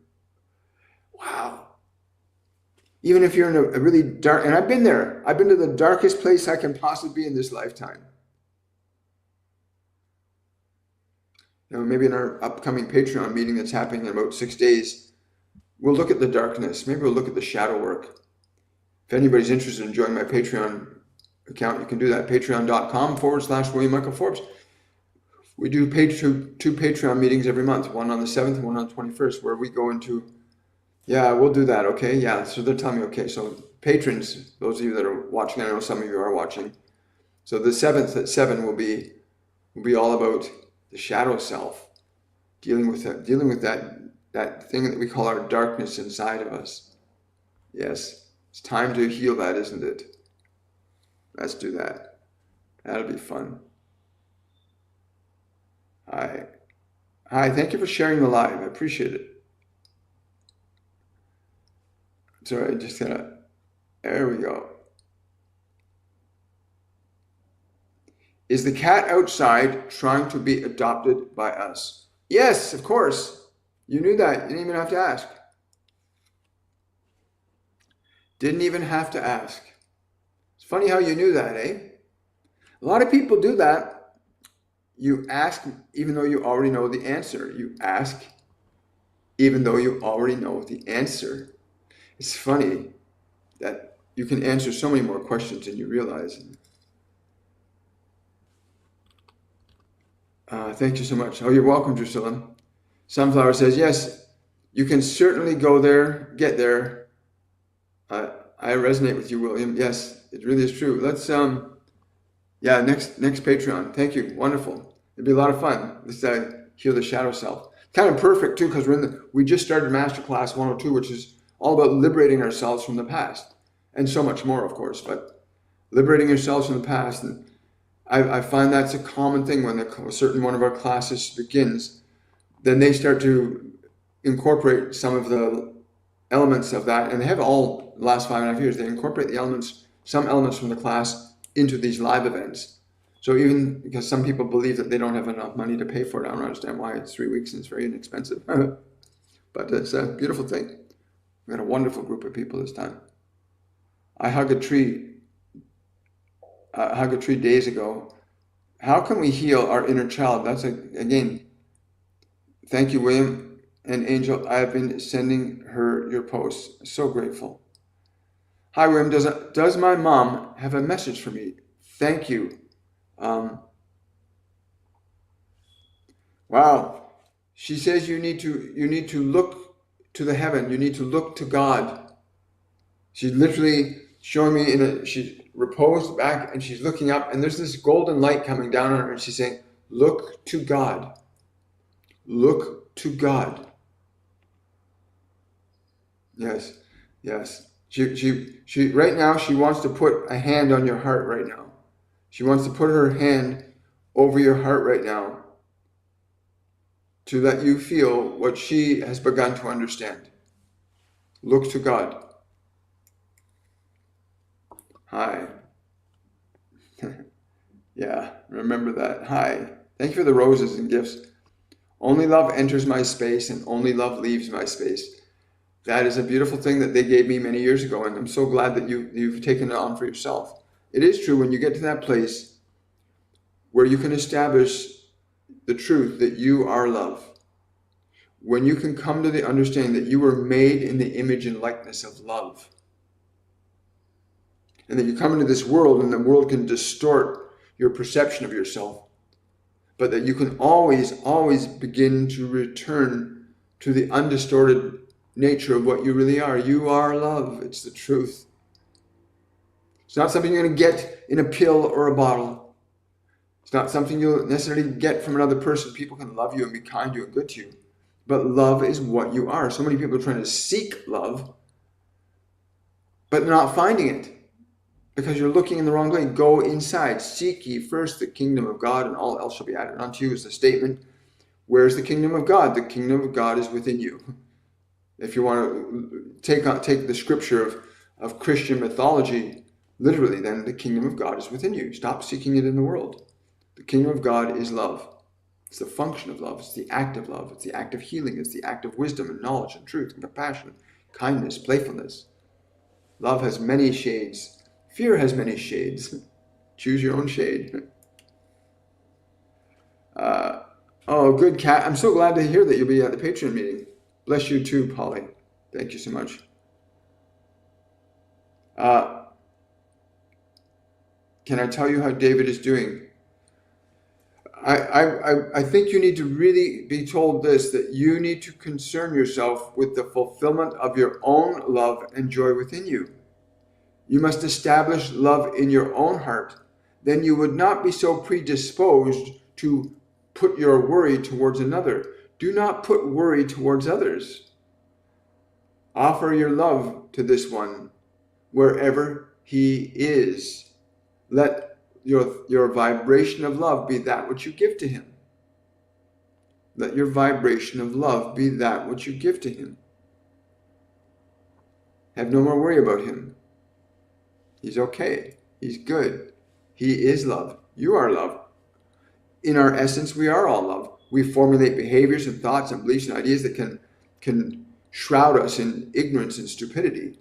Wow. Even if you're in a really dark, and I've been there. I've been to the darkest place I can possibly be in this lifetime. Maybe in our upcoming Patreon meeting that's happening in about 6 days, we'll look at the darkness. Maybe we'll look at the shadow work. If anybody's interested in joining my Patreon account, you can do that. Patreon.com/William Michael Forbes. We do two Patreon meetings every month, one on the 7th and one on the 21st, where we go into, yeah, we'll do that, okay? Yeah, so they're telling me, okay, so patrons, those of you that are watching, I know some of you are watching. So the 7th at 7 will be all about the shadow self, dealing with that thing that we call our darkness inside of us. Yes, it's time to heal that, isn't it? Let's do that. That'll be fun. Hi, thank you for sharing the live. I appreciate it. Sorry, I just gotta, there we go. Is the cat outside trying to be adopted by us? Yes, of course. You knew that. You didn't even have to ask. Didn't even have to ask. It's funny how you knew that, eh? A lot of people do that. You ask even though you already know the answer. You ask even though you already know the answer. It's funny that you can answer so many more questions than you realize. Thank you so much. Oh, you're welcome, Drusilla. Sunflower says, yes, you can certainly go there, get there. I resonate with you, William. Yes, it really is true. Let's, next Patreon. Thank you. Wonderful. It'd be a lot of fun. Let's heal the shadow self. Kind of perfect, too, because we just started Masterclass 102, which is all about liberating ourselves from the past. And so much more, of course, but liberating ourselves from the past. And I find that's a common thing when a certain one of our classes begins. Then they start to incorporate some of the elements of that, and they have all the last 5.5 years. They incorporate some elements from the class into these live events. So even because some people believe that they don't have enough money to pay for it, I don't understand why. It's 3 weeks and it's very inexpensive. But it's a beautiful thing. We had a wonderful group of people this time. I hug a tree days ago. How can we heal our inner child? That's again, thank you, William and Angel. I have been sending her your posts. So grateful. Hi, William. Does my mom have a message for me? Thank you. Wow. She says you need to look to the heaven. You need to look to God. She's literally showing me she's reposed back and she's looking up, and there's this golden light coming down on her, and she's saying, look to God. Look to God. Yes, yes. She right now, she wants to put a hand on your heart right now. She wants to put her hand over your heart right now to let you feel what she has begun to understand. Look to God. Hi. Yeah, remember that. Hi. Thank you for the roses and gifts. Only love enters my space and only love leaves my space. That is a beautiful thing that they gave me many years ago, and I'm so glad that you've taken it on for yourself. It is true when you get to that place where you can establish the truth that you are love. When you can come to the understanding that you were made in the image and likeness of love. And that you come into this world and the world can distort your perception of yourself. But that you can always, always begin to return to the undistorted nature of what you really are. You are love. It's the truth. It's not something you're going to get in a pill or a bottle. It's not something you'll necessarily get from another person. People can love you and be kind to you and good to you. But love is what you are. So many people are trying to seek love, but they're not finding it. Because you're looking in the wrong way. Go inside. Seek ye first the kingdom of God, and all else shall be added unto you, is the statement. Where's the kingdom of God? The kingdom of God is within you. If you want to take the scripture of Christian mythology literally, then the kingdom of God is within you. Stop seeking it in the world. The kingdom of God is love. It's the function of love. It's the act of love. It's the act of healing. It's the act of wisdom and knowledge and truth and compassion, kindness, playfulness. Love has many shades. Fear has many shades. Choose your own shade. Oh, good, Kat. I'm so glad to hear that you'll be at the Patreon meeting. Bless you too, Polly. Thank you so much. Can I tell you how David is doing? I think you need to really be told this, that you need to concern yourself with the fulfillment of your own love and joy within you. You must establish love in your own heart. Then you would not be so predisposed to put your worry towards another. Do not put worry towards others. Offer your love to this one wherever he is. Let your vibration of love be that which you give to him. Let your vibration of love be that which you give to him. Have no more worry about him. He's okay. He's good. He is love. You are love. In our essence, we are all love. We formulate behaviors and thoughts and beliefs and ideas that can shroud us in ignorance and stupidity.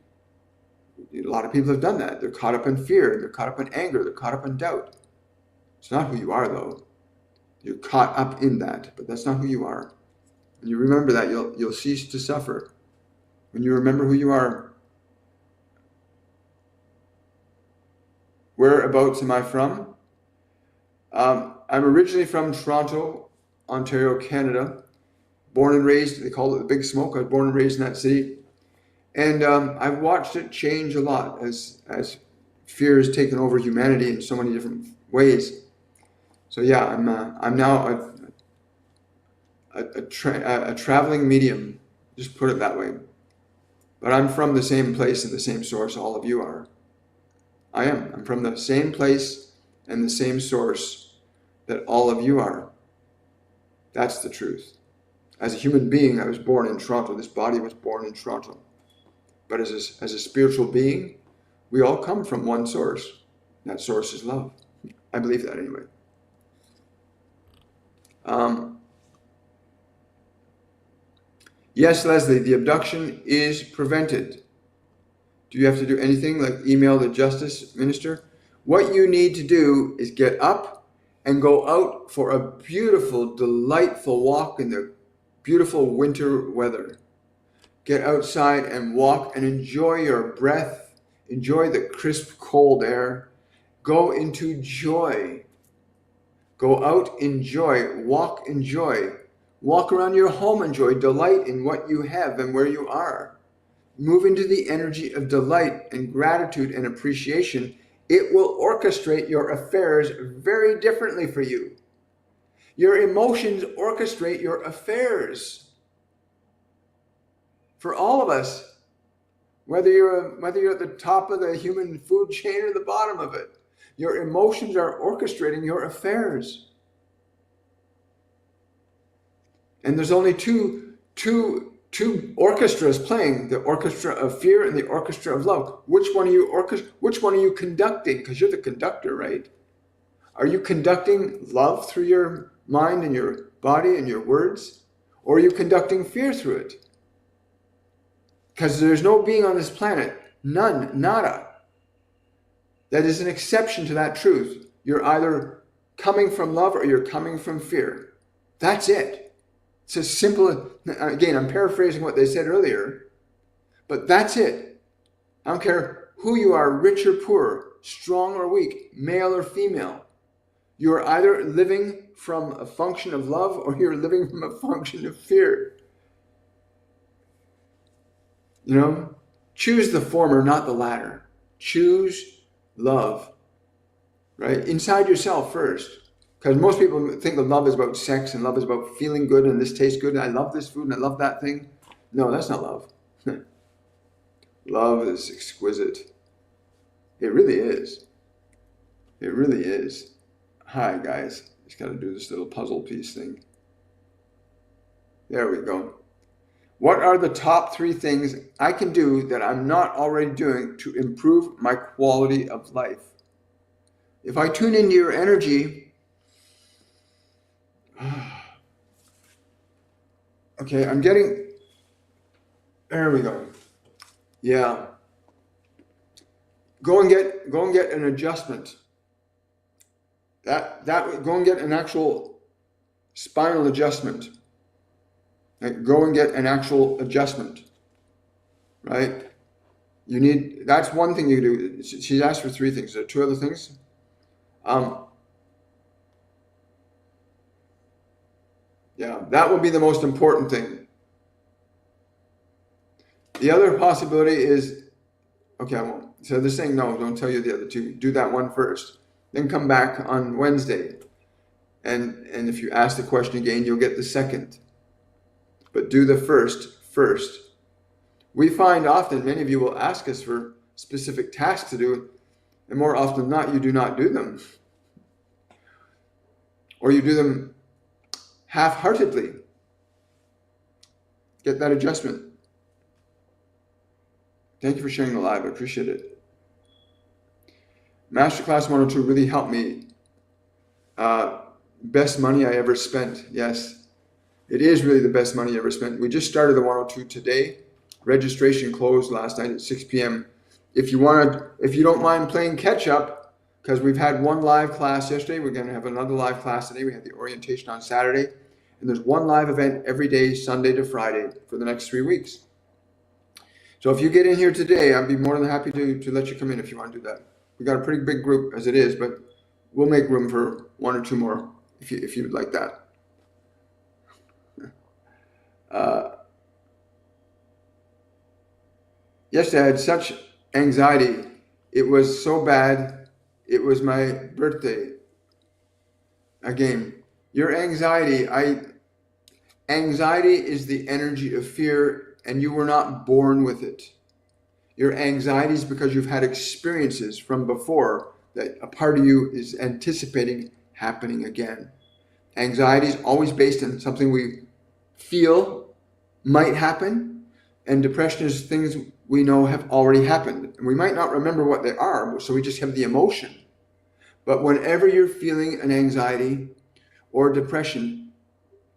A lot of people have done that. They're caught up in fear. They're caught up in anger. They're caught up in doubt. It's not who you are, though. You're caught up in that, but that's not who you are. When you remember that, you'll cease to suffer. When you remember who you are. Whereabouts am I from? I'm originally from Toronto, Ontario, Canada. Born and raised, they call it the Big Smoke. I was born and raised in that city. And I've watched it change a lot as fear has taken over humanity in so many different ways. So yeah, I'm now a traveling medium, just put it that way. But I'm from the same place and the same source all of you are. I am. I'm from the same place and the same source that all of you are. That's the truth. As a human being, I was born in Toronto. This body was born in Toronto. But as a spiritual being, we all come from one source. That source is love. I believe that anyway. Yes, Leslie, the abduction is prevented. Do you have to do anything like email the justice minister? What you need to do is get up and go out for a beautiful, delightful walk in the beautiful winter weather. Get outside and walk and enjoy your breath. Enjoy the crisp, cold air. Go into joy. Go out in joy. Walk in joy. Walk around your home, enjoy delight in what you have and where you are. Move into the energy of delight and gratitude and appreciation. It will orchestrate your affairs very differently for you. Your emotions orchestrate your affairs. For all of us, whether you're at the top of the human food chain or the bottom of it, your emotions are orchestrating your affairs. And there's only two orchestras playing, the orchestra of fear and the orchestra of love. Which one are you conducting? Because you're the conductor, right? Are you conducting love through your mind and your body and your words? Or are you conducting fear through it? Because there's no being on this planet, none, nada, that is an exception to that truth. You're either coming from love or you're coming from fear. That's it. It's as simple, again, I'm paraphrasing what they said earlier, but that's it. I don't care who you are, rich or poor, strong or weak, male or female. You're either living from a function of love or you're living from a function of fear. You know, choose the former, not the latter. Choose love, right? Inside yourself first. Because most people think that love is about sex and love is about feeling good and this tastes good and I love this food and I love that thing. No, that's not love. Love is exquisite. It really is. It really is. Hi, guys. Just got to do this little puzzle piece thing. There we go. What are the top 3 things I can do that I'm not already doing to improve my quality of life? If I tune into your energy, okay, there we go. Yeah. Go and get an adjustment. Go and get an actual spinal adjustment. Like, go and get an actual adjustment, right? That's one thing you do. She's asked for 3 things. There are 2 other things. Yeah, that would be the most important thing. The other possibility is, okay, I won't. So they're saying no, don't tell you the other 2. Do that one first. Then come back on Wednesday. And if you ask the question again, you'll get the second. But do the first. We find often many of you will ask us for specific tasks to do, and more often than not, you do not do them. Or you do them half-heartedly. Get that adjustment. Thank you for sharing the live. I appreciate it. Masterclass 102 really helped me. Best money I ever spent. Yes. It is really the best money I ever spent. We just started the 102 today. Registration closed last night at 6 p.m. If you don't mind playing catch up, because we've had one live class yesterday, we're going to have another live class today. We had the orientation on Saturday, and there's one live event every day, Sunday to Friday, for the next 3 weeks. So if you get in here today, I'd be more than happy to let you come in if you want to do that. We've got a pretty big group as it is, but we'll make room for 1 or 2 more if you would like that. Yesterday I had such anxiety. It was so bad. It was my birthday. Again, your anxiety is the energy of fear, and you were not born with it. Your anxiety is because you've had experiences from before that a part of you is anticipating happening again. Anxiety is always based on something we feel might happen, and depression is things we know have already happened. And we might not remember what they are, so we just have the emotion. But whenever you're feeling an anxiety or depression,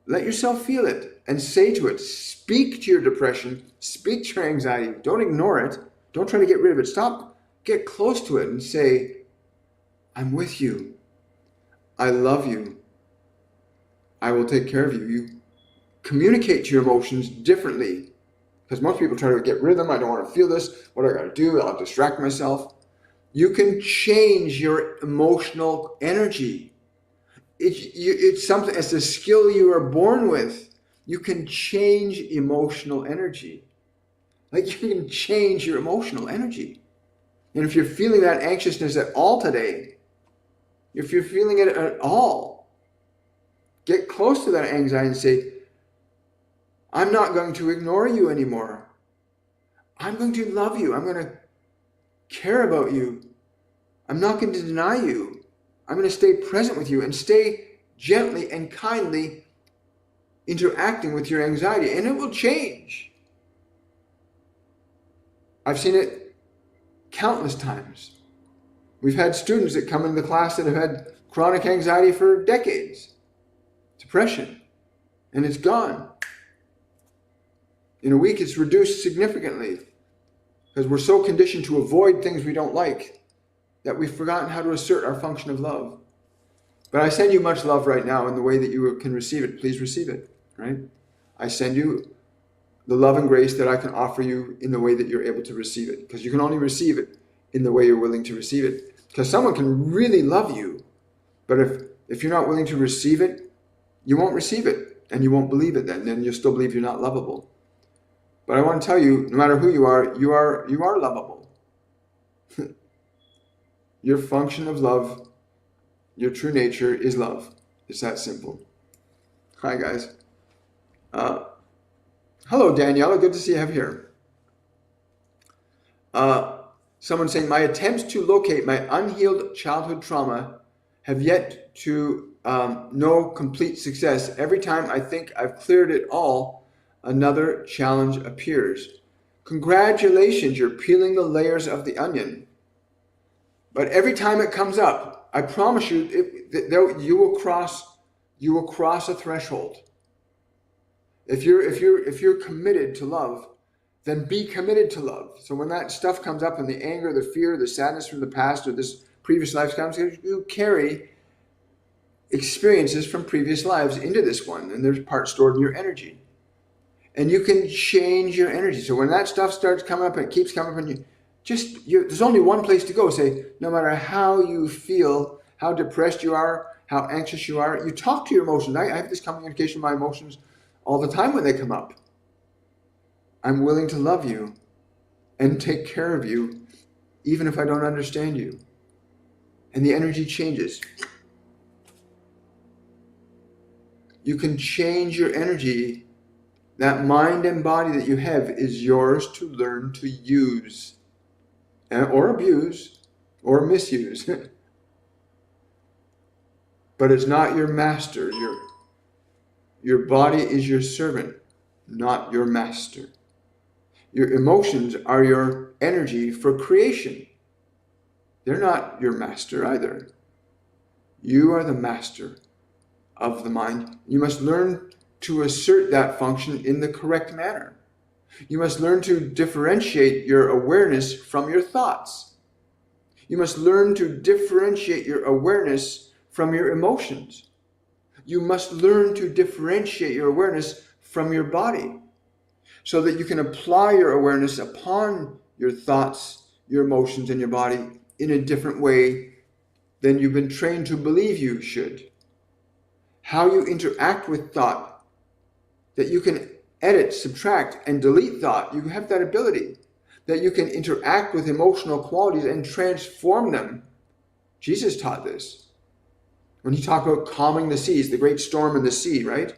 let yourself feel it and say to it, speak to your depression, speak to your anxiety. Don't ignore it. Don't try to get rid of it. Stop, get close to it and say, I'm with you. I love you. I will take care of you. You communicate to your emotions differently. Because most people try to get rid of them. I don't want to feel this. What do I got to do? I'll distract myself. You can change your emotional energy. It's something. It's a skill you are born with. You can change emotional energy. Like you can change your emotional energy. And if you're feeling that anxiousness at all today, if you're feeling it at all, get close to that anxiety and say, I'm not going to ignore you anymore. I'm going to love you. I'm going to care about you. I'm not going to deny you. I'm going to stay present with you and stay gently and kindly interacting with your anxiety, and it will change. I've seen it countless times. We've had students that come into the class that have had chronic anxiety for decades, depression, and it's gone. In a week, it's reduced significantly because we're so conditioned to avoid things we don't like that we've forgotten how to assert our function of love. But I send you much love right now in the way that you can receive it. Please receive it, right? I send you the love and grace that I can offer you in the way that you're able to receive it, because you can only receive it in the way you're willing to receive it. Because someone can really love you, but if you're not willing to receive it, you won't receive it, and you won't believe it then you'll still believe you're not lovable. But I want to tell you, no matter who you are lovable. Your function of love, your true nature is love. It's that simple. Hi, guys. Hello, Daniela. Good to see you here. Someone saying, my attempts to locate my unhealed childhood trauma have yet to know complete success. Every time I think I've cleared it all, another challenge appears. Congratulations, you're peeling the layers of the onion. But every time it comes up, I promise you, you will cross a threshold. If you're committed to love, then be committed to love. So when that stuff comes up, and the anger, the fear, the sadness from the past or this previous life comes, you carry experiences from previous lives into this one, and there's parts stored in your energy. And you can change your energy. So when that stuff starts coming up and it keeps coming up, and there's only one place to go. Say, no matter how you feel, how depressed you are, how anxious you are, you talk to your emotions. I have this communication with my emotions all the time when they come up. I'm willing to love you and take care of you, even if I don't understand you. And the energy changes. You can change your energy. That mind and body that you have is yours to learn to use, or abuse, or misuse. But it's not your master. Your body is your servant, not your master. Your emotions are your energy for creation. They're not your master either. You are the master of the mind. You must learn to assert that function in the correct manner. You must learn to differentiate your awareness from your thoughts. You must learn to differentiate your awareness from your emotions. You must learn to differentiate your awareness from your body so that you can apply your awareness upon your thoughts, your emotions, and your body in a different way than you've been trained to believe you should. How you interact with thought, that you can edit, subtract, and delete thought. You have that ability. That you can interact with emotional qualities and transform them. Jesus taught this. When he talked about calming the seas, the great storm in the sea, right?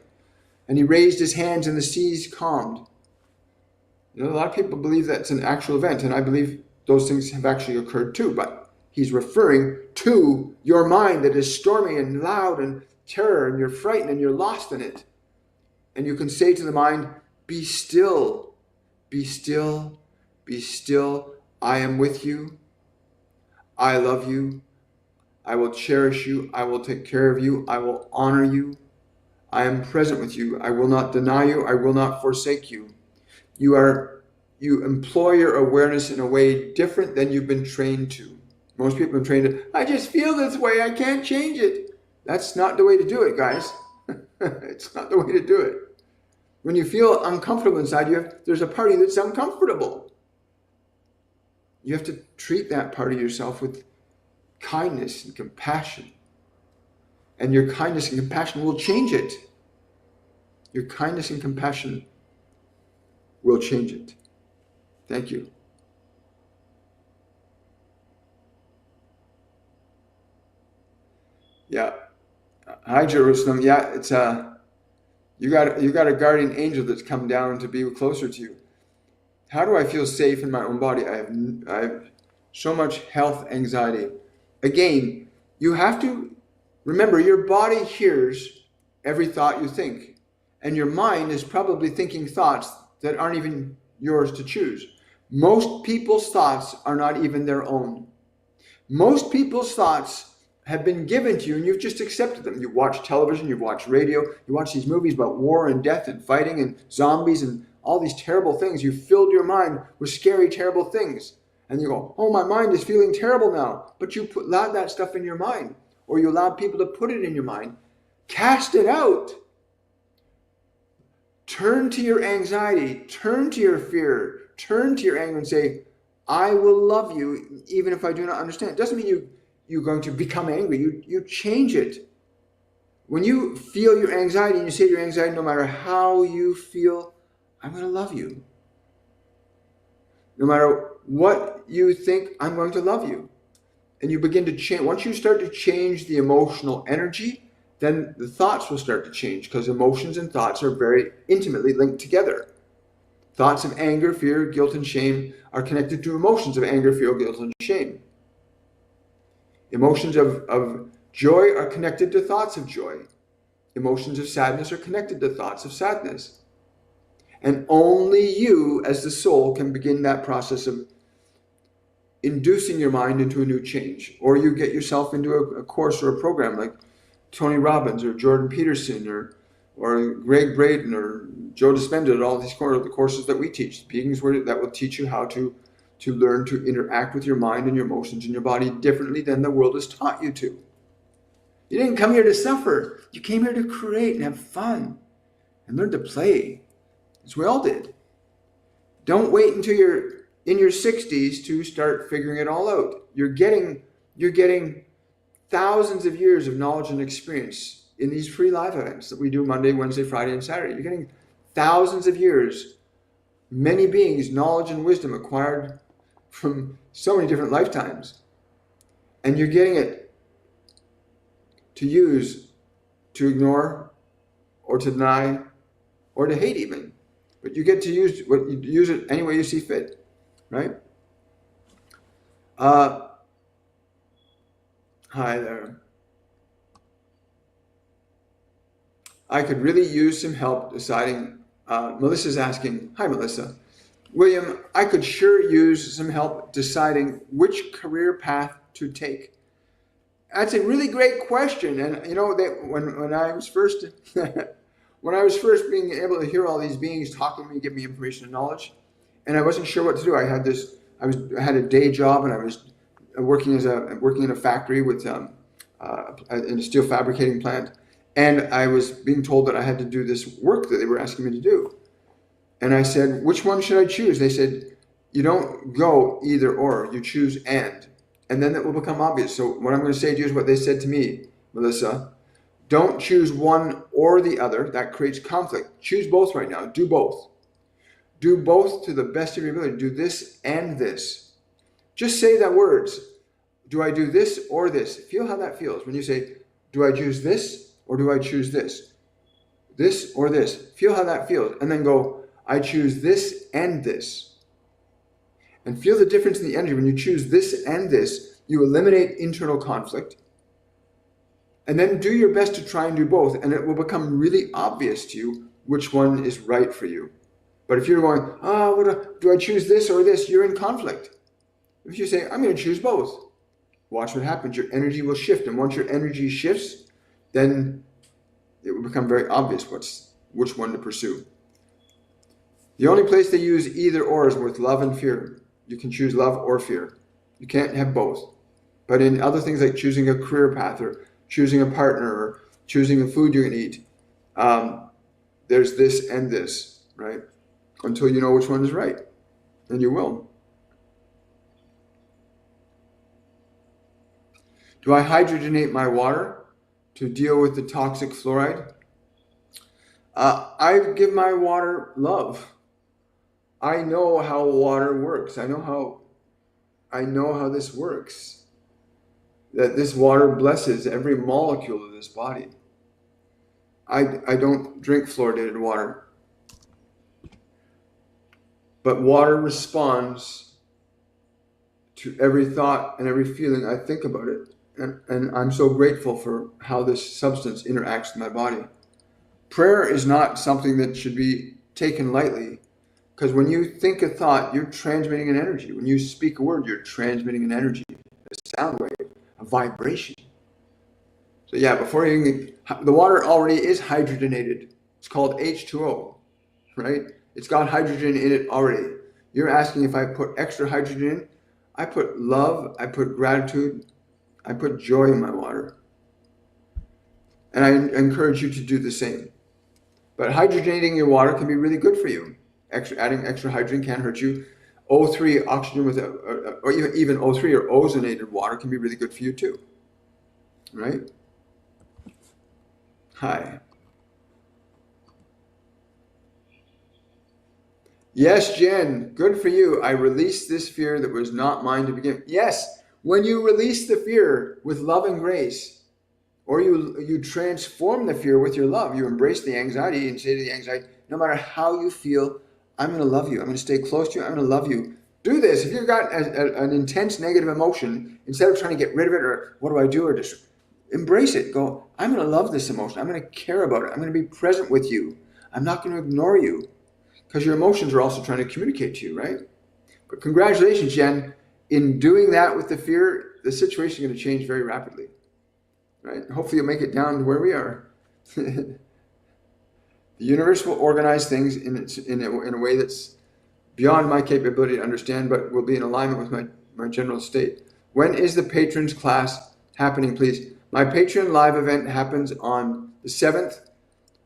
And he raised his hands and the seas calmed. You know, a lot of people believe that's an actual event, and I believe those things have actually occurred too, but he's referring to your mind that is stormy and loud and terror, and you're frightened and you're lost in it. And you can say to the mind, be still, be still, be still. I am with you. I love you. I will cherish you. I will take care of you. I will honor you. I am present with you. I will not deny you. I will not forsake you. You employ your awareness in a way different than you've been trained to. Most people have been trained to, I just feel this way. I can't change it. That's not the way to do it, guys. It's not the way to do it. When you feel uncomfortable inside you, there's a part of you that's uncomfortable. You have to treat that part of yourself with kindness and compassion. And your kindness and compassion will change it. your kindness and compassion will change it. Thank you. Yeah. Hi, Jerusalem. Yeah, it's you got a guardian angel that's come down to be closer to you. How do I feel safe in my own body? I have so much health anxiety. Again, you have to remember your body hears every thought you think, and your mind is probably thinking thoughts that aren't even yours to choose. Most people's thoughts are not even their own. Most people's thoughts have been given to you and you've just accepted them. You watch television, you watch radio, you watch these movies about war and death and fighting and zombies and all these terrible things. You filled your mind with scary, terrible things. And you go, oh, my mind is feeling terrible now. But you allowed that stuff in your mind, or you allowed people to put it in your mind. Cast it out. Turn to your anxiety, turn to your fear, turn to your anger and say, I will love you even if I do not understand. It doesn't mean you're going to become angry. You change it. When you feel your anxiety and you say to your anxiety, no matter how you feel, I'm going to love you. No matter what you think, I'm going to love you. And you begin to change. Once you start to change the emotional energy, then the thoughts will start to change, because emotions and thoughts are very intimately linked together. Thoughts of anger, fear, guilt, and shame are connected to emotions of anger, fear, guilt, and shame. Emotions of joy are connected to thoughts of joy. Emotions of sadness are connected to thoughts of sadness. And only you, as the soul, can begin that process of inducing your mind into a new change. Or you get yourself into a course or a program like Tony Robbins or Jordan Peterson or Greg Braden or Joe Dispenza, all these the courses that we teach, beings that will teach you how to learn to interact with your mind and your emotions and your body differently than the world has taught you to. You didn't come here to suffer. You came here to create and have fun and learn to play, as we all did. Don't wait until you're in your 60s to start figuring it all out. You're getting thousands of years of knowledge and experience in these free live events that we do Monday, Wednesday, Friday, and Saturday. You're getting thousands of years, many beings, knowledge and wisdom acquired from so many different lifetimes. And you're getting it to use, to ignore, or to deny, or to hate even. But you get to use it any way you see fit, right? Hi there. I could really use some help deciding. Melissa's asking, hi Melissa. William, I could sure use some help deciding which career path to take. That's a really great question. And you know, when I was first when I was first being able to hear all these beings talking to me, give me information and knowledge, and I wasn't sure what to do. I had a day job, and I was working in a factory with in a steel fabricating plant, and I was being told that I had to do this work that they were asking me to do. And I said, which one should I choose? They said, you don't go either or, you choose and then it will become obvious. So what I'm going to say to you is what they said to me, Melissa. Don't choose one or the other. That creates conflict. Choose both right now. Do both. Do both to the best of your ability. Do this and this. Just say that words. Do I do this or this? Feel how that feels. When you say, do I choose this or do I choose this? This or this. Feel how that feels. And then go, I choose this and this. And feel the difference in the energy. When you choose this and this, you eliminate internal conflict. And then do your best to try and do both. And it will become really obvious to you which one is right for you. But if you're going, do I choose this or this? You're in conflict. If you say, I'm going to choose both, watch what happens. Your energy will shift. And once your energy shifts, then it will become very obvious which one to pursue. The only place they use either or is with love and fear. You can choose love or fear. You can't have both. But in other things like choosing a career path or choosing a partner or choosing the food you're going to eat, there's this and this, right? Until you know which one is right. And you will. Do I hydrogenate my water to deal with the toxic fluoride? I give my water love. I know how water works. I know how this works. That this water blesses every molecule of this body. I don't drink fluoridated water. But water responds to every thought and every feeling I think about it. And I'm so grateful for how this substance interacts with my body. Prayer is not something that should be taken lightly, because when you think a thought, you're transmitting an energy. When you speak a word, you're transmitting an energy, a sound wave, a vibration. So yeah, before you can, the water already is hydrogenated. It's called H2O, right? It's got hydrogen in it already. You're asking if I put extra hydrogen in. I put love, I put gratitude, I put joy in my water. And I encourage you to do the same. But hydrogenating your water can be really good for you. Adding extra hydrogen can't hurt you. O3 oxygen with, or even O3 or ozonated water can be really good for you too. Right? Hi. Yes, Jen, good for you. I released this fear that was not mine to begin. Yes, when you release the fear with love and grace, or you transform the fear with your love, you embrace the anxiety and say to the anxiety, no matter how you feel, I'm going to love you. I'm going to stay close to you. I'm going to love you. Do this. If you've got an intense negative emotion, instead of trying to get rid of it or what do I do or just embrace it. Go, I'm going to love this emotion. I'm going to care about it. I'm going to be present with you. I'm not going to ignore you. Because your emotions are also trying to communicate to you, right? But congratulations, Jen. In doing that with the fear, the situation is going to change very rapidly, right? Hopefully you'll make it down to where we are. The universe will organize things in a way that's beyond my capability to understand, but will be in alignment with my general state. When is the patrons class happening, please? My Patreon live event happens on the 7th.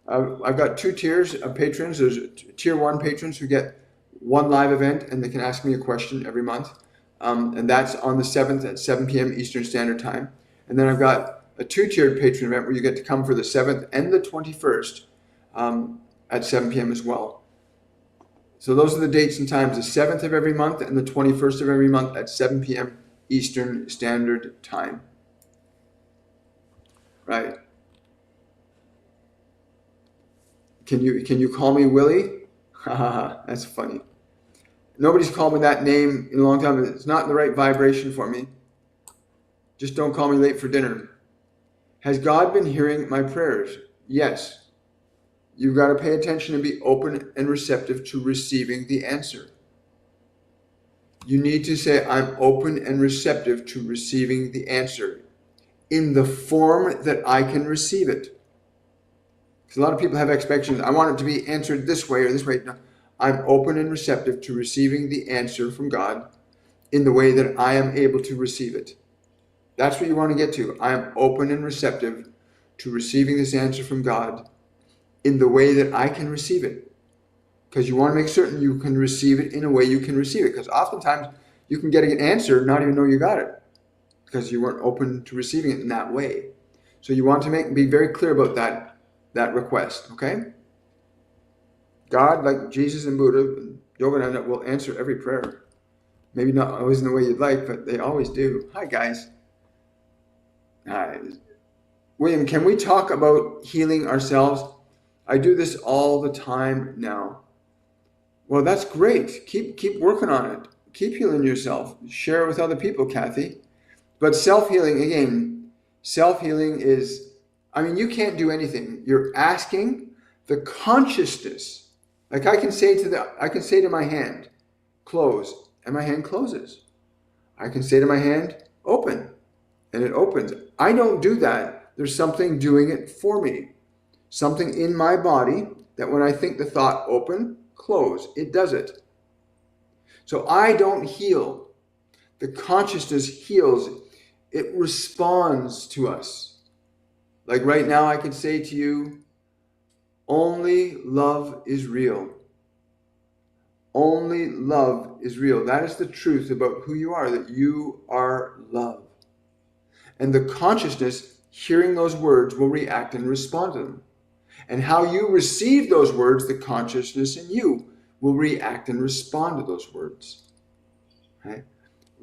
I've got 2 tiers of patrons. There's tier 1 patrons who get 1 live event and they can ask me a question every month. And that's on the 7th at 7 p.m. Eastern Standard Time. And then I've got a 2-tiered patron event where you get to come for the 7th and the 21st at 7 p.m. as well. So those are the dates and times, the 7th of every month and the 21st of every month at 7 p.m. Eastern Standard Time. Right. Can you call me Willie? That's funny. Nobody's called me that name in a long time. It's not the right vibration for me. Just don't call me late for dinner. Has God been hearing my prayers? Yes. You've got to pay attention and be open and receptive to receiving the answer. You need to say, I'm open and receptive to receiving the answer in the form that I can receive it. Because a lot of people have expectations. I want it to be answered this way or this way. No, I'm open and receptive to receiving the answer from God in the way that I am able to receive it. That's what you want to get to. I am open and receptive to receiving this answer from God in the way that I can receive it. Because you want to make certain you can receive it in a way you can receive it. Because oftentimes you can get an answer and not even know you got it. Because you weren't open to receiving it in that way. So you want to be very clear about that request, okay? God, like Jesus and Buddha and Yogananda, will answer every prayer. Maybe not always in the way you'd like, but they always do. Hi, guys. Hi. William, can we talk about healing ourselves? I do this all the time now. Well, that's great. Keep working on it. Keep healing yourself. Share it with other people, Kathy. But self-healing, again, self-healing is, you can't do anything. You're asking the consciousness. Like I can say to my hand, close, and my hand closes. I can say to my hand, open, and it opens. I don't do that. There's something doing it for me. Something in my body that when I think the thought open, close, it does it. So I don't heal. The consciousness heals. It responds to us. Like right now, I could say to you, only love is real. Only love is real. That is the truth about who you are, that you are love. And the consciousness, hearing those words, will react and respond to them. And how you receive those words, the consciousness in you will react and respond to those words. Right?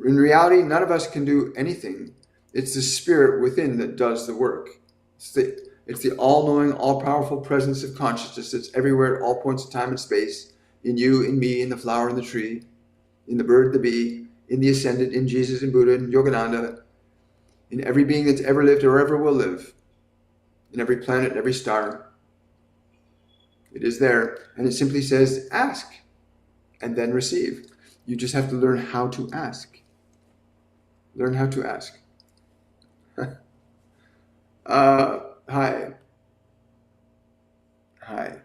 In reality, none of us can do anything. It's the spirit within that does the work. It's the all-knowing, all-powerful presence of consciousness that's everywhere at all points of time and space, in you, in me, in the flower, in the tree, in the bird, the bee, in the ascendant, in Jesus, in Buddha, in Yogananda, in every being that's ever lived or ever will live, in every planet, every star. It is there, and it simply says, ask, and then receive. You just have to learn how to ask. Learn how to ask. Hi. Hi.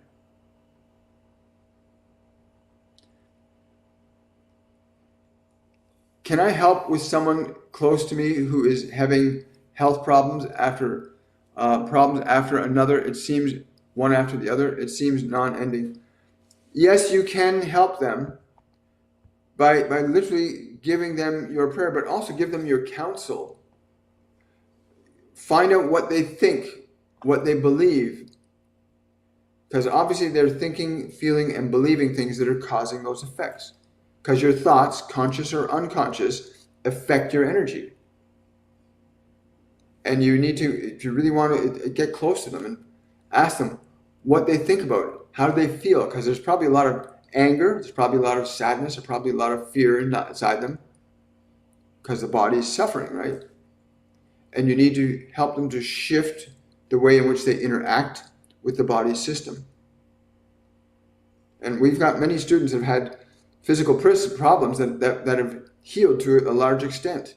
Can I help with someone close to me who is having health problems after another? It seems one after the other. It seems non-ending. Yes, you can help them by literally giving them your prayer, but also give them your counsel. Find out what they think, what they believe, because obviously they're thinking, feeling, and believing things that are causing those effects. Because your thoughts, conscious or unconscious, affect your energy. And you need to, if you really want to get close to them and ask them what they think about it. How do they feel? Because there's probably a lot of anger, there's probably a lot of sadness, there's probably a lot of fear inside them. Because the body is suffering, right? And you need to help them to shift the way in which they interact with the body system. And we've got many students that have had physical problems that have healed to a large extent.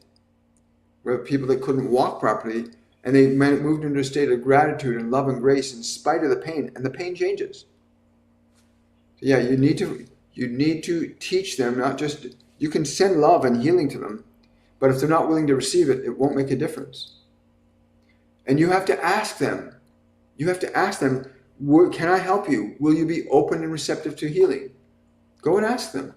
Where people that couldn't walk properly, and they moved into a state of gratitude and love and grace in spite of the pain, and the pain changes. So yeah, you need to teach them, not just, you can send love and healing to them, but if they're not willing to receive it, it won't make a difference. And you have to ask them. You have to ask them, can I help you? Will you be open and receptive to healing? Go and ask them.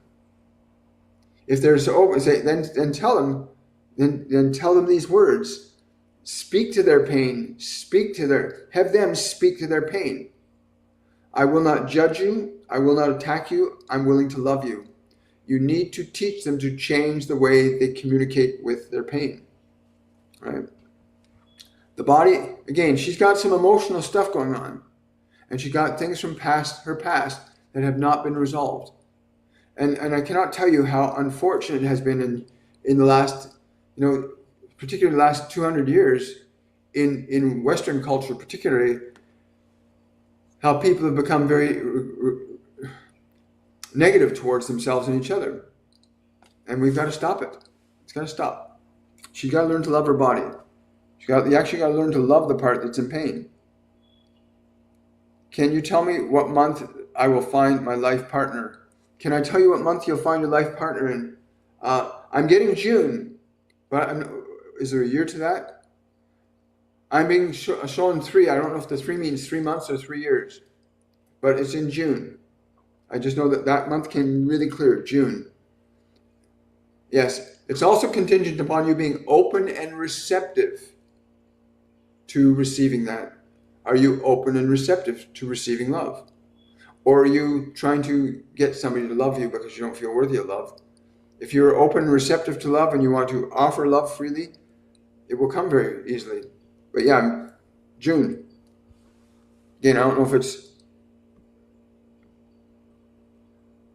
If they're so open, then tell them. Then tell them these words. Speak to their pain. Have them speak to their pain. I will not judge you. I will not attack you. I'm willing to love you. You need to teach them to change the way they communicate with their pain. Right? The body, again, she's got some emotional stuff going on. And she got things from her past that have not been resolved. And I cannot tell you how unfortunate it has been in the last, particularly the last 200 years in Western culture, particularly, how people have become very negative towards themselves and each other. And we've got to stop it. It's got to stop. She's got to learn to love her body. You actually got to learn to love the part that's in pain. Can you tell me what month I will find my life partner? Can I tell you what month you'll find your life partner in? I'm getting June, but is there a year to that? I'm being shown 3. I don't know if the 3 means 3 months or 3 years, but it's in June. I just know that month came really clear, June. Yes, it's also contingent upon you being open and receptive to receiving that. Are you open and receptive to receiving love? Or are you trying to get somebody to love you because you don't feel worthy of love? If you're open and receptive to love and you want to offer love freely, it will come very easily. But yeah, June. Again, I don't know if it's...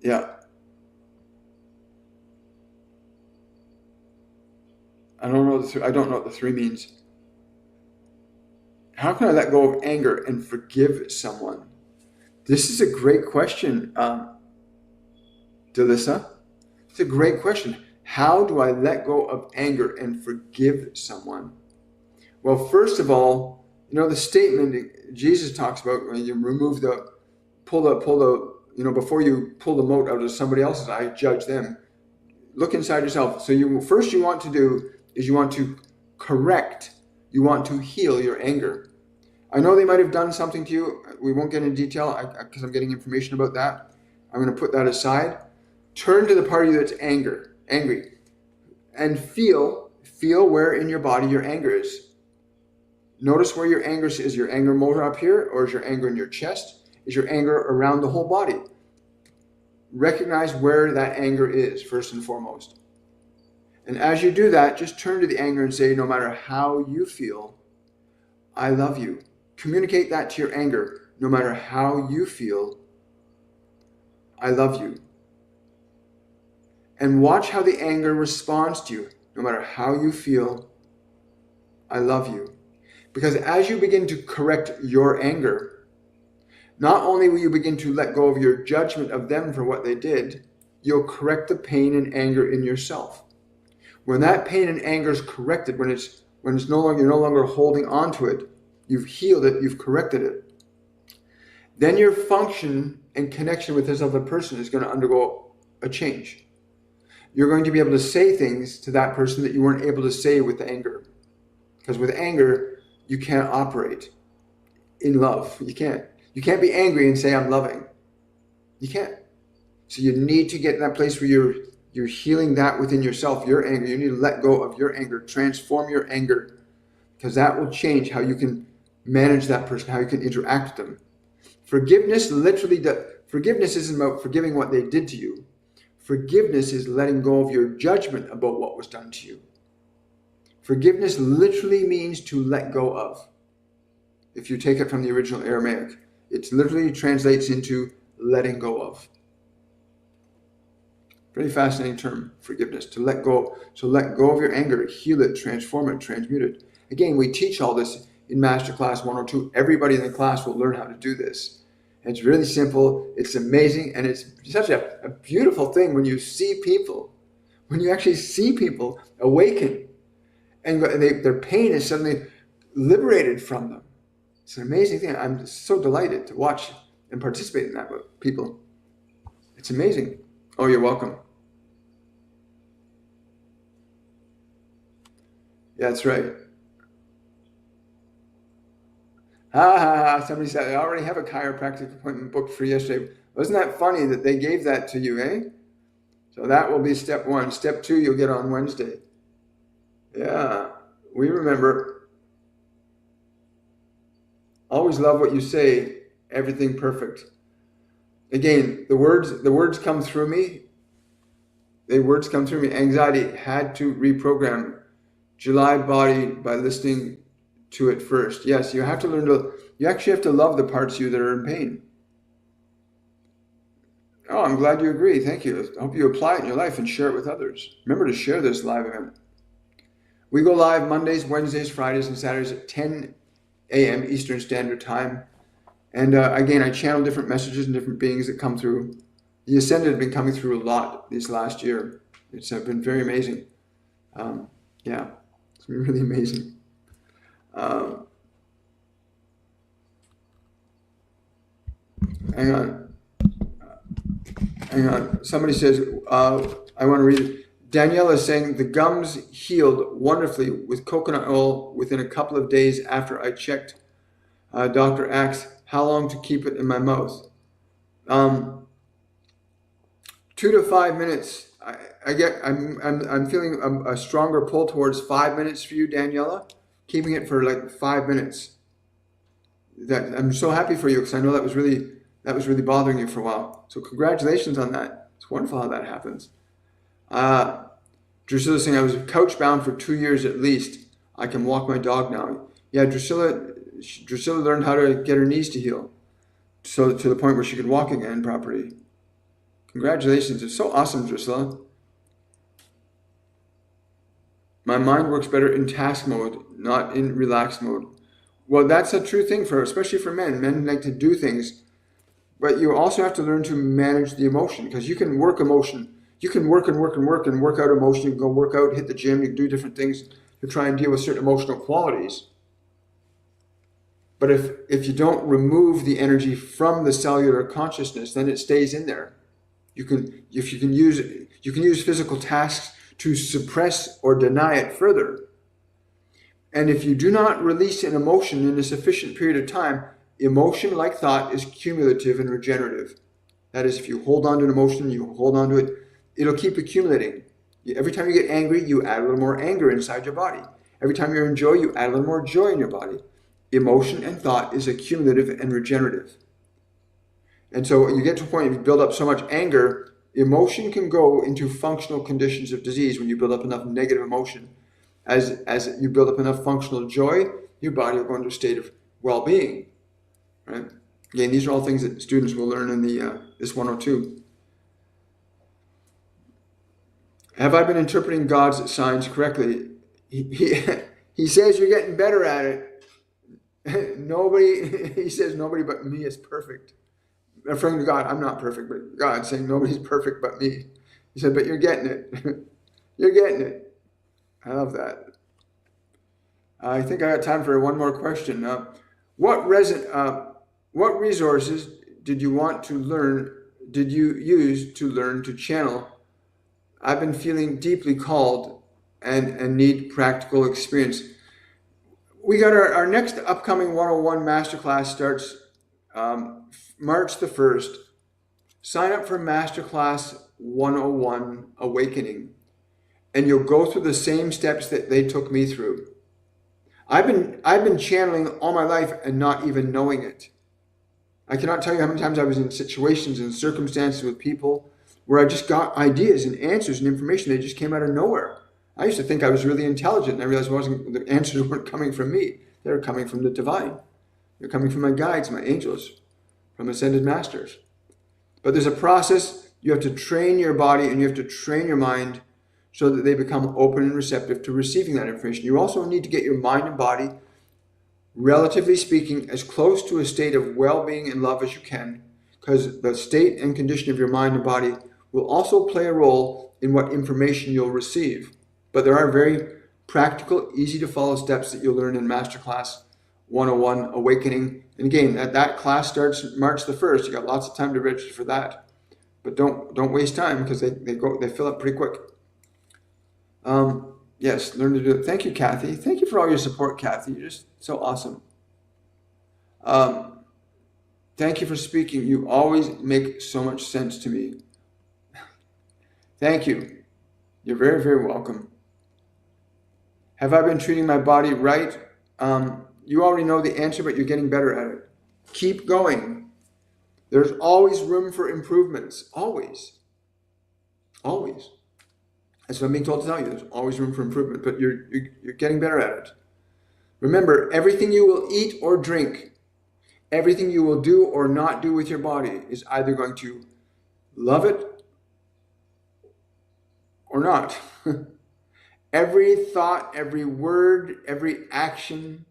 Yeah. I don't know what the 3 means. How can I let go of anger and forgive someone? This is a great question, Delissa. It's a great question. How do I let go of anger and forgive someone? Well, first of all, the statement Jesus talks about when you before you pull the mote out of somebody else's eye, judge them. Look inside yourself. So you want to correct. You want to heal your anger. I know they might have done something to you. We won't get into detail because I'm getting information about that. I'm going to put that aside. Turn to the part of you that's angry, and feel where in your body your anger is. Notice where your anger is. Is your anger more up here, or is your anger in your chest? Is your anger around the whole body? Recognize where that anger is, first and foremost. And as you do that, just turn to the anger and say, no matter how you feel, I love you. Communicate that to your anger. No matter how you feel, I love you. And watch how the anger responds to you. No matter how you feel, I love you. Because as you begin to correct your anger, not only will you begin to let go of your judgment of them for what they did, you'll correct the pain and anger in yourself. When that pain and anger is corrected, when it's no longer, you're no longer holding on to it, you've healed it, you've corrected it, then your function and connection with this other person is going to undergo a change. You're going to be able to say things to that person that you weren't able to say with anger. Because with anger, you can't operate in love. You can't. You can't be angry and say, I'm loving. You can't. So you need to get in that place where you're healing that within yourself, your anger. You need to let go of your anger, transform your anger, because that will change how you can manage that person, how you can interact with them. Forgiveness isn't about forgiving what they did to you. Forgiveness is letting go of your judgment about what was done to you. Forgiveness literally means to let go of. If you take it from the original Aramaic, it literally translates into letting go of. Very fascinating term, forgiveness, to let go. So let go of your anger, heal it, transform it, transmute it. Again, we teach all this in Masterclass 102. Everybody in the class will learn how to do this. And it's really simple, it's amazing, and it's such a beautiful thing when you see people, when you actually see people awaken, and their pain is suddenly liberated from them. It's an amazing thing. I'm so delighted to watch and participate in that with people. It's amazing. Oh, you're welcome. Yeah, that's right. Somebody said, I already have a chiropractic appointment booked for yesterday. Wasn't that funny that they gave that to you, eh? So that will be step 1. Step 2, you'll get on Wednesday. Yeah, we remember. Always love what you say, everything perfect. Again, the words come through me. The words come through me. Anxiety had to reprogram July body by listening to it first. Yes, you have to learn you actually have to love the parts of you that are in pain. Oh, I'm glad you agree. Thank you. I hope you apply it in your life and share it with others. Remember to share this live event. We go live Mondays, Wednesdays, Fridays, and Saturdays at 10 a.m. Eastern Standard Time. And again, I channel different messages and different beings that come through. The Ascended have been coming through a lot this last year. It's been very amazing. Yeah, it's been really amazing. Hang on. Somebody says, I want to read it. Danielle is saying, the gums healed wonderfully with coconut oil within a couple of days after I checked. Doctor asks how long to keep it in my mouth. 2 to 5 minutes. I'm feeling a stronger pull towards 5 minutes for you, Daniela. Keeping it for like 5 minutes. That I'm so happy for you because I know that was really bothering you for a while. So congratulations on that. It's wonderful how that happens. Drusilla saying I was couch bound for 2 years at least. I can walk my dog now. Yeah, Drusilla learned how to get her knees to heal, so to the point where she could walk again properly. Congratulations! It's so awesome, Drusilla. My mind works better in task mode, not in relaxed mode. Well, that's a true thing especially for men. Men like to do things, but you also have to learn to manage the emotion, because you can work emotion. You can work and work and work and work out emotion. You can go work out, hit the gym, you can do different things to try and deal with certain emotional qualities. But if you don't remove the energy from the cellular consciousness, then it stays in there. You can use physical tasks to suppress or deny it further. And if you do not release an emotion in a sufficient period of time, emotion, like thought, is cumulative and regenerative. That is, if you hold on to an emotion, you hold on to it, it'll keep accumulating. Every time you get angry, you add a little more anger inside your body. Every time you're in joy, you add a little more joy in your body. Emotion and thought is accumulative and regenerative. And so you get to a point, if you build up so much anger, emotion can go into functional conditions of disease when you build up enough negative emotion. As you build up enough functional joy, your body will go into a state of well-being. Right? Again, these are all things that students will learn in this 102. Have I been interpreting God's signs correctly? He says you're getting better at it. He says nobody but me is perfect. Referring to God, I'm not perfect, but God saying nobody's perfect but me. He said, but you're getting it. You're getting it. I love that. I think I got time for one more question. What resources did you use to learn to channel? I've been feeling deeply called and need practical experience. We got our next upcoming 101 masterclass starts March the 1st. Sign up for Masterclass 101 Awakening, and you'll go through the same steps that they took me through. I've been channeling all my life and not even knowing it. I cannot tell you how many times I was in situations and circumstances with people where I just got ideas and answers and information. They just came out of nowhere. I used to think I was really intelligent, and I realized the answers weren't coming from me. They were coming from the divine. They're coming from my guides, my angels, from ascended masters. But there's a process. You have to train your body and you have to train your mind so that they become open and receptive to receiving that information. You also need to get your mind and body, relatively speaking, as close to a state of well-being and love as you can, because the state and condition of your mind and body will also play a role in what information you'll receive. But there are very practical, easy to follow steps that you'll learn in Masterclass 101 Awakening. And again, that class starts March the 1st. You got lots of time to register for that. But don't waste time, because they fill up pretty quick. Yes, learn to do it. Thank you, Kathy. Thank you for all your support, Kathy. You're just so awesome. Thank you for speaking. You always make so much sense to me. Thank you. You're very, very welcome. Have I been treating my body right? You already know the answer, but you're getting better at it. Keep going. There's always room for improvements. Always. Always. That's what I'm being told to tell you. There's always room for improvement, but you're getting better at it. Remember, everything you will eat or drink, everything you will do or not do with your body is either going to love it or not. Every thought, every word, every action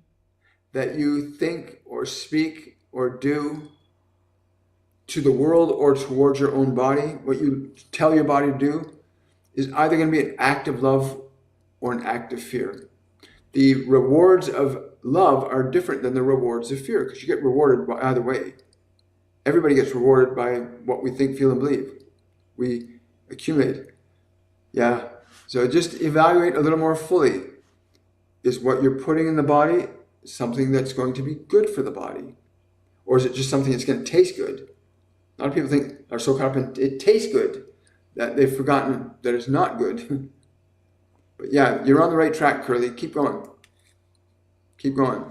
that you think or speak or do to the world or towards your own body, what you tell your body to do, is either going to be an act of love or an act of fear. The rewards of love are different than the rewards of fear, because you get rewarded by either way. Everybody gets rewarded by what we think, feel, and believe. We accumulate. Yeah. So just evaluate a little more fully. Is what you're putting in the body something that's going to be good for the body? Or is it just something that's going to taste good? A lot of people are so caught up in it tastes good that they've forgotten that it's not good. But yeah, you're on the right track, Curly. Keep going. Keep going.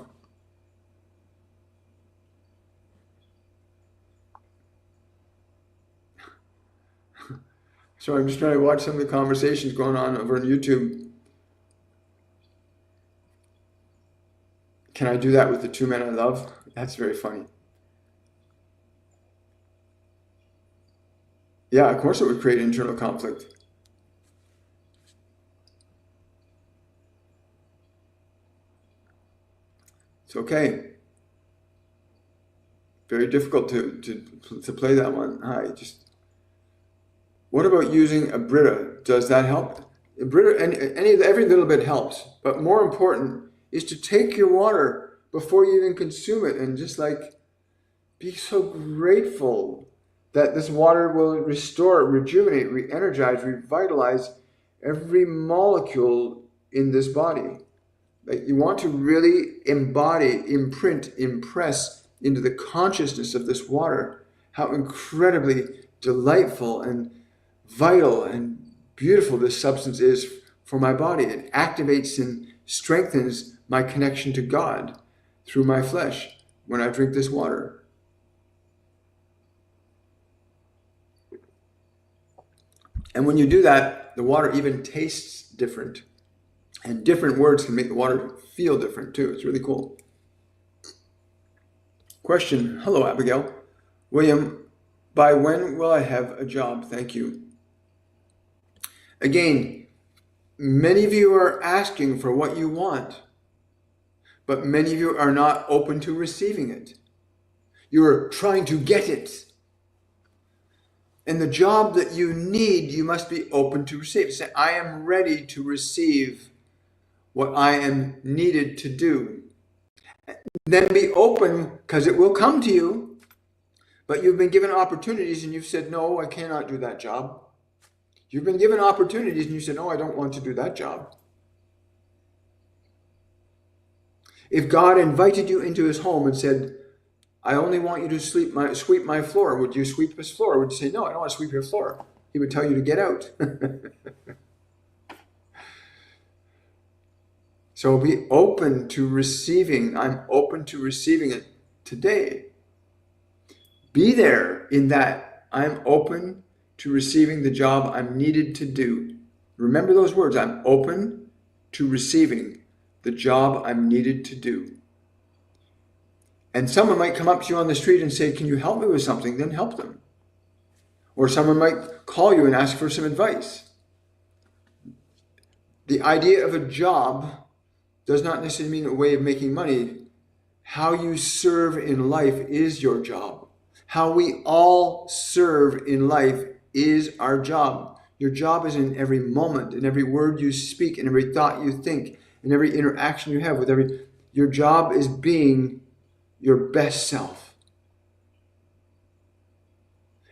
Sorry, I'm just trying to watch some of the conversations going on over on YouTube. Can I do that with the two men I love? That's very funny. Yeah, of course it would create internal conflict. It's okay. Very difficult to play that one. What about using a Brita? Does that help? A Brita, every little bit helps. But more important is to take your water before you even consume it, and just be so grateful that this water will restore, rejuvenate, re-energize, revitalize every molecule in this body. You want to really embody, imprint, impress into the consciousness of this water how incredibly delightful and vital and beautiful this substance is for my body. It activates and strengthens my connection to God through my flesh when I drink this water. And when you do that, the water even tastes different. And different words can make the water feel different too. It's really cool. Question. Hello, Abigail. William, by when will I have a job? Thank you. Again, many of you are asking for what you want, but many of you are not open to receiving it. You're trying to get it. And the job that you need, you must be open to receive. Say, I am ready to receive what I am needed to do. Then be open, because it will come to you. But you've been given opportunities and you've said, no, I cannot do that job. You've been given opportunities and you said, no, I don't want to do that job. If God invited you into his home and said, I only want you to sweep my floor, would you sweep his floor? Or would you say, no, I don't want to sweep your floor? He would tell you to get out. So be open to receiving. I'm open to receiving it today. Be there in that. I'm open to receiving the job I'm needed to do. Remember those words. I'm open to receiving the job I'm needed to do. And someone might come up to you on the street and say, can you help me with something? Then help them. Or someone might call you and ask for some advice. The idea of a job does not necessarily mean a way of making money. How you serve in life is your job. How we all serve in life is our job. Your job is in every moment, in every word you speak, in every thought you think, in every interaction you have with your job is being your best self.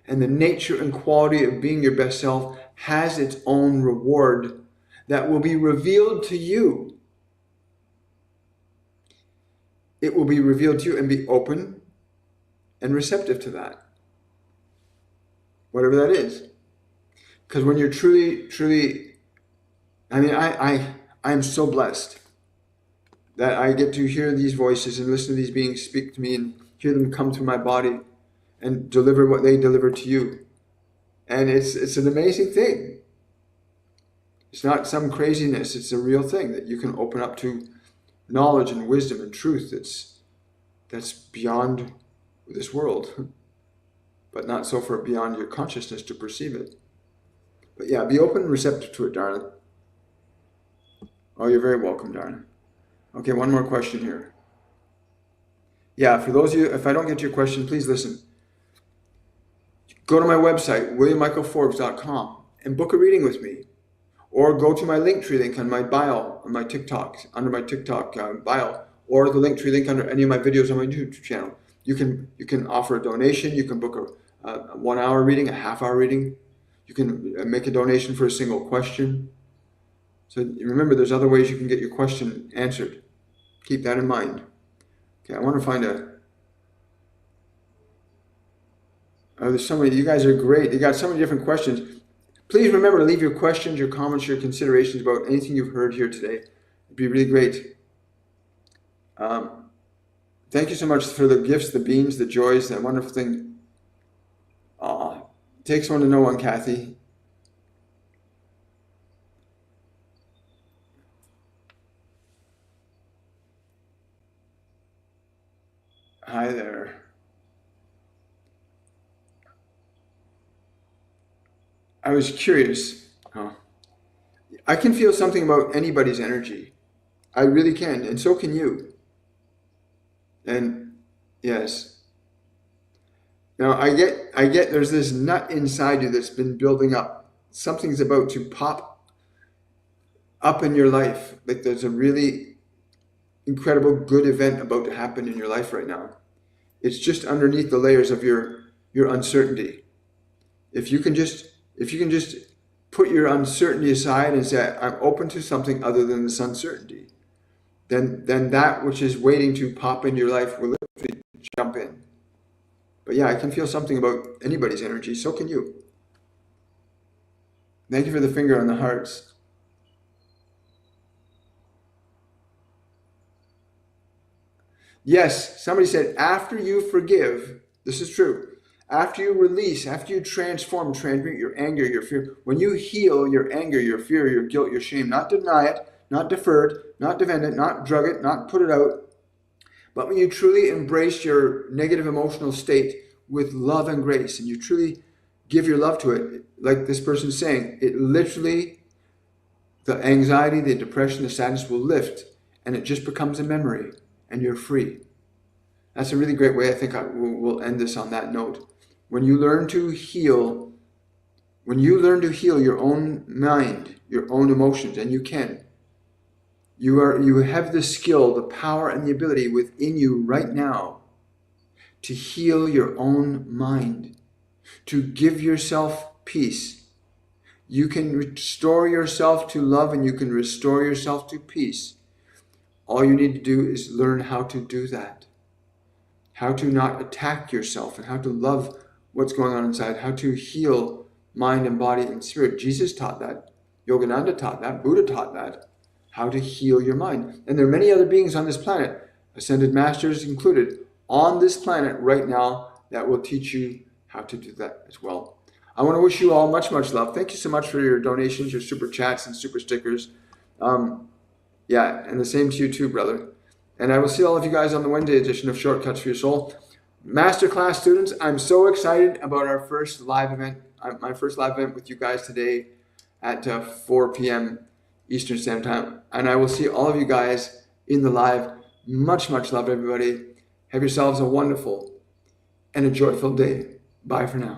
And the nature and quality of being your best self has its own reward that will be revealed to you. It will be revealed to you, and be open and receptive to that. Whatever that is. Because when you're truly, I'm so blessed that I get to hear these voices and listen to these beings speak to me and hear them come through my body and deliver what they deliver to you. And it's an amazing thing. It's not some craziness. It's a real thing that you can open up to knowledge and wisdom and truth that's beyond this world, but not so far beyond your consciousness to perceive it. But yeah, be open and receptive to it, darling. Oh, you're very welcome, darling. Okay, one more question here. Yeah, for those of you, if I don't get to your question, please listen. Go to my website, williammichaelforbes.com, and book a reading with me. Or go to my Linktree link on my bio, on my TikTok, under my TikTok bio, or the Linktree link under any of my videos on my YouTube channel. You can offer a donation. You can book a 1 hour reading, a half-hour reading. You can make a donation for a single question. So remember, there's other ways you can get your question answered. Keep that in mind. Okay, I want to find there's so many. You guys are great. You got so many different questions. Please remember to leave your questions, your comments, your considerations about anything you've heard here today. It'd be really great. Thank you so much for the gifts, the beams, the joys, that wonderful thing. Takes one to know one, Kathy. Hi there. I was curious. I can feel something about anybody's energy. I really can, and so can you. And yes. Now I get there's this nut inside you that's been building up. Something's about to pop up in your life. Like there's a really incredible good event about to happen in your life right now. It's just underneath the layers of your uncertainty. If you can just put your uncertainty aside and say, I'm open to something other than this uncertainty, then that which is waiting to pop into your life will literally jump in. But yeah, I can feel something about anybody's energy. So can you. Thank you for the finger on the hearts. Yes, somebody said, after you forgive, this is true. After you release, after you transform, transmute your anger, your fear, when you heal your anger, your fear, your guilt, your shame, not deny it, not defer it, not defend it, not drug it, not put it out, but when you truly embrace your negative emotional state with love and grace, and you truly give your love to it, like this person's saying, it literally, the anxiety, the depression, the sadness will lift, and it just becomes a memory, and you're free. That's a really great way. I think we'll end this on that note. When you learn to heal your own mind, your own emotions, and you can, you have the skill, the power, and the ability within you right now to heal your own mind, to give yourself peace. You can restore yourself to love, and you can restore yourself to peace. All you need to do is learn how to do that. How to not attack yourself, and how to love what's going on inside, how to heal mind and body and spirit. Jesus taught that. Yogananda taught that. Buddha taught that. How to heal your mind. And there are many other beings on this planet, ascended masters included, on this planet right now that will teach you how to do that as well. I want to wish you all much, much love. Thank you so much for your donations, your super chats and super stickers. And the same to you too, brother. And I will see all of you guys on the Wednesday edition of Shortcuts for Your Soul. Masterclass students, I'm so excited about our first live event, my first live event with you guys today at 4 p.m. Eastern Standard Time. And I will see all of you guys in the live. Much, much love, everybody. Have yourselves a wonderful and a joyful day. Bye for now.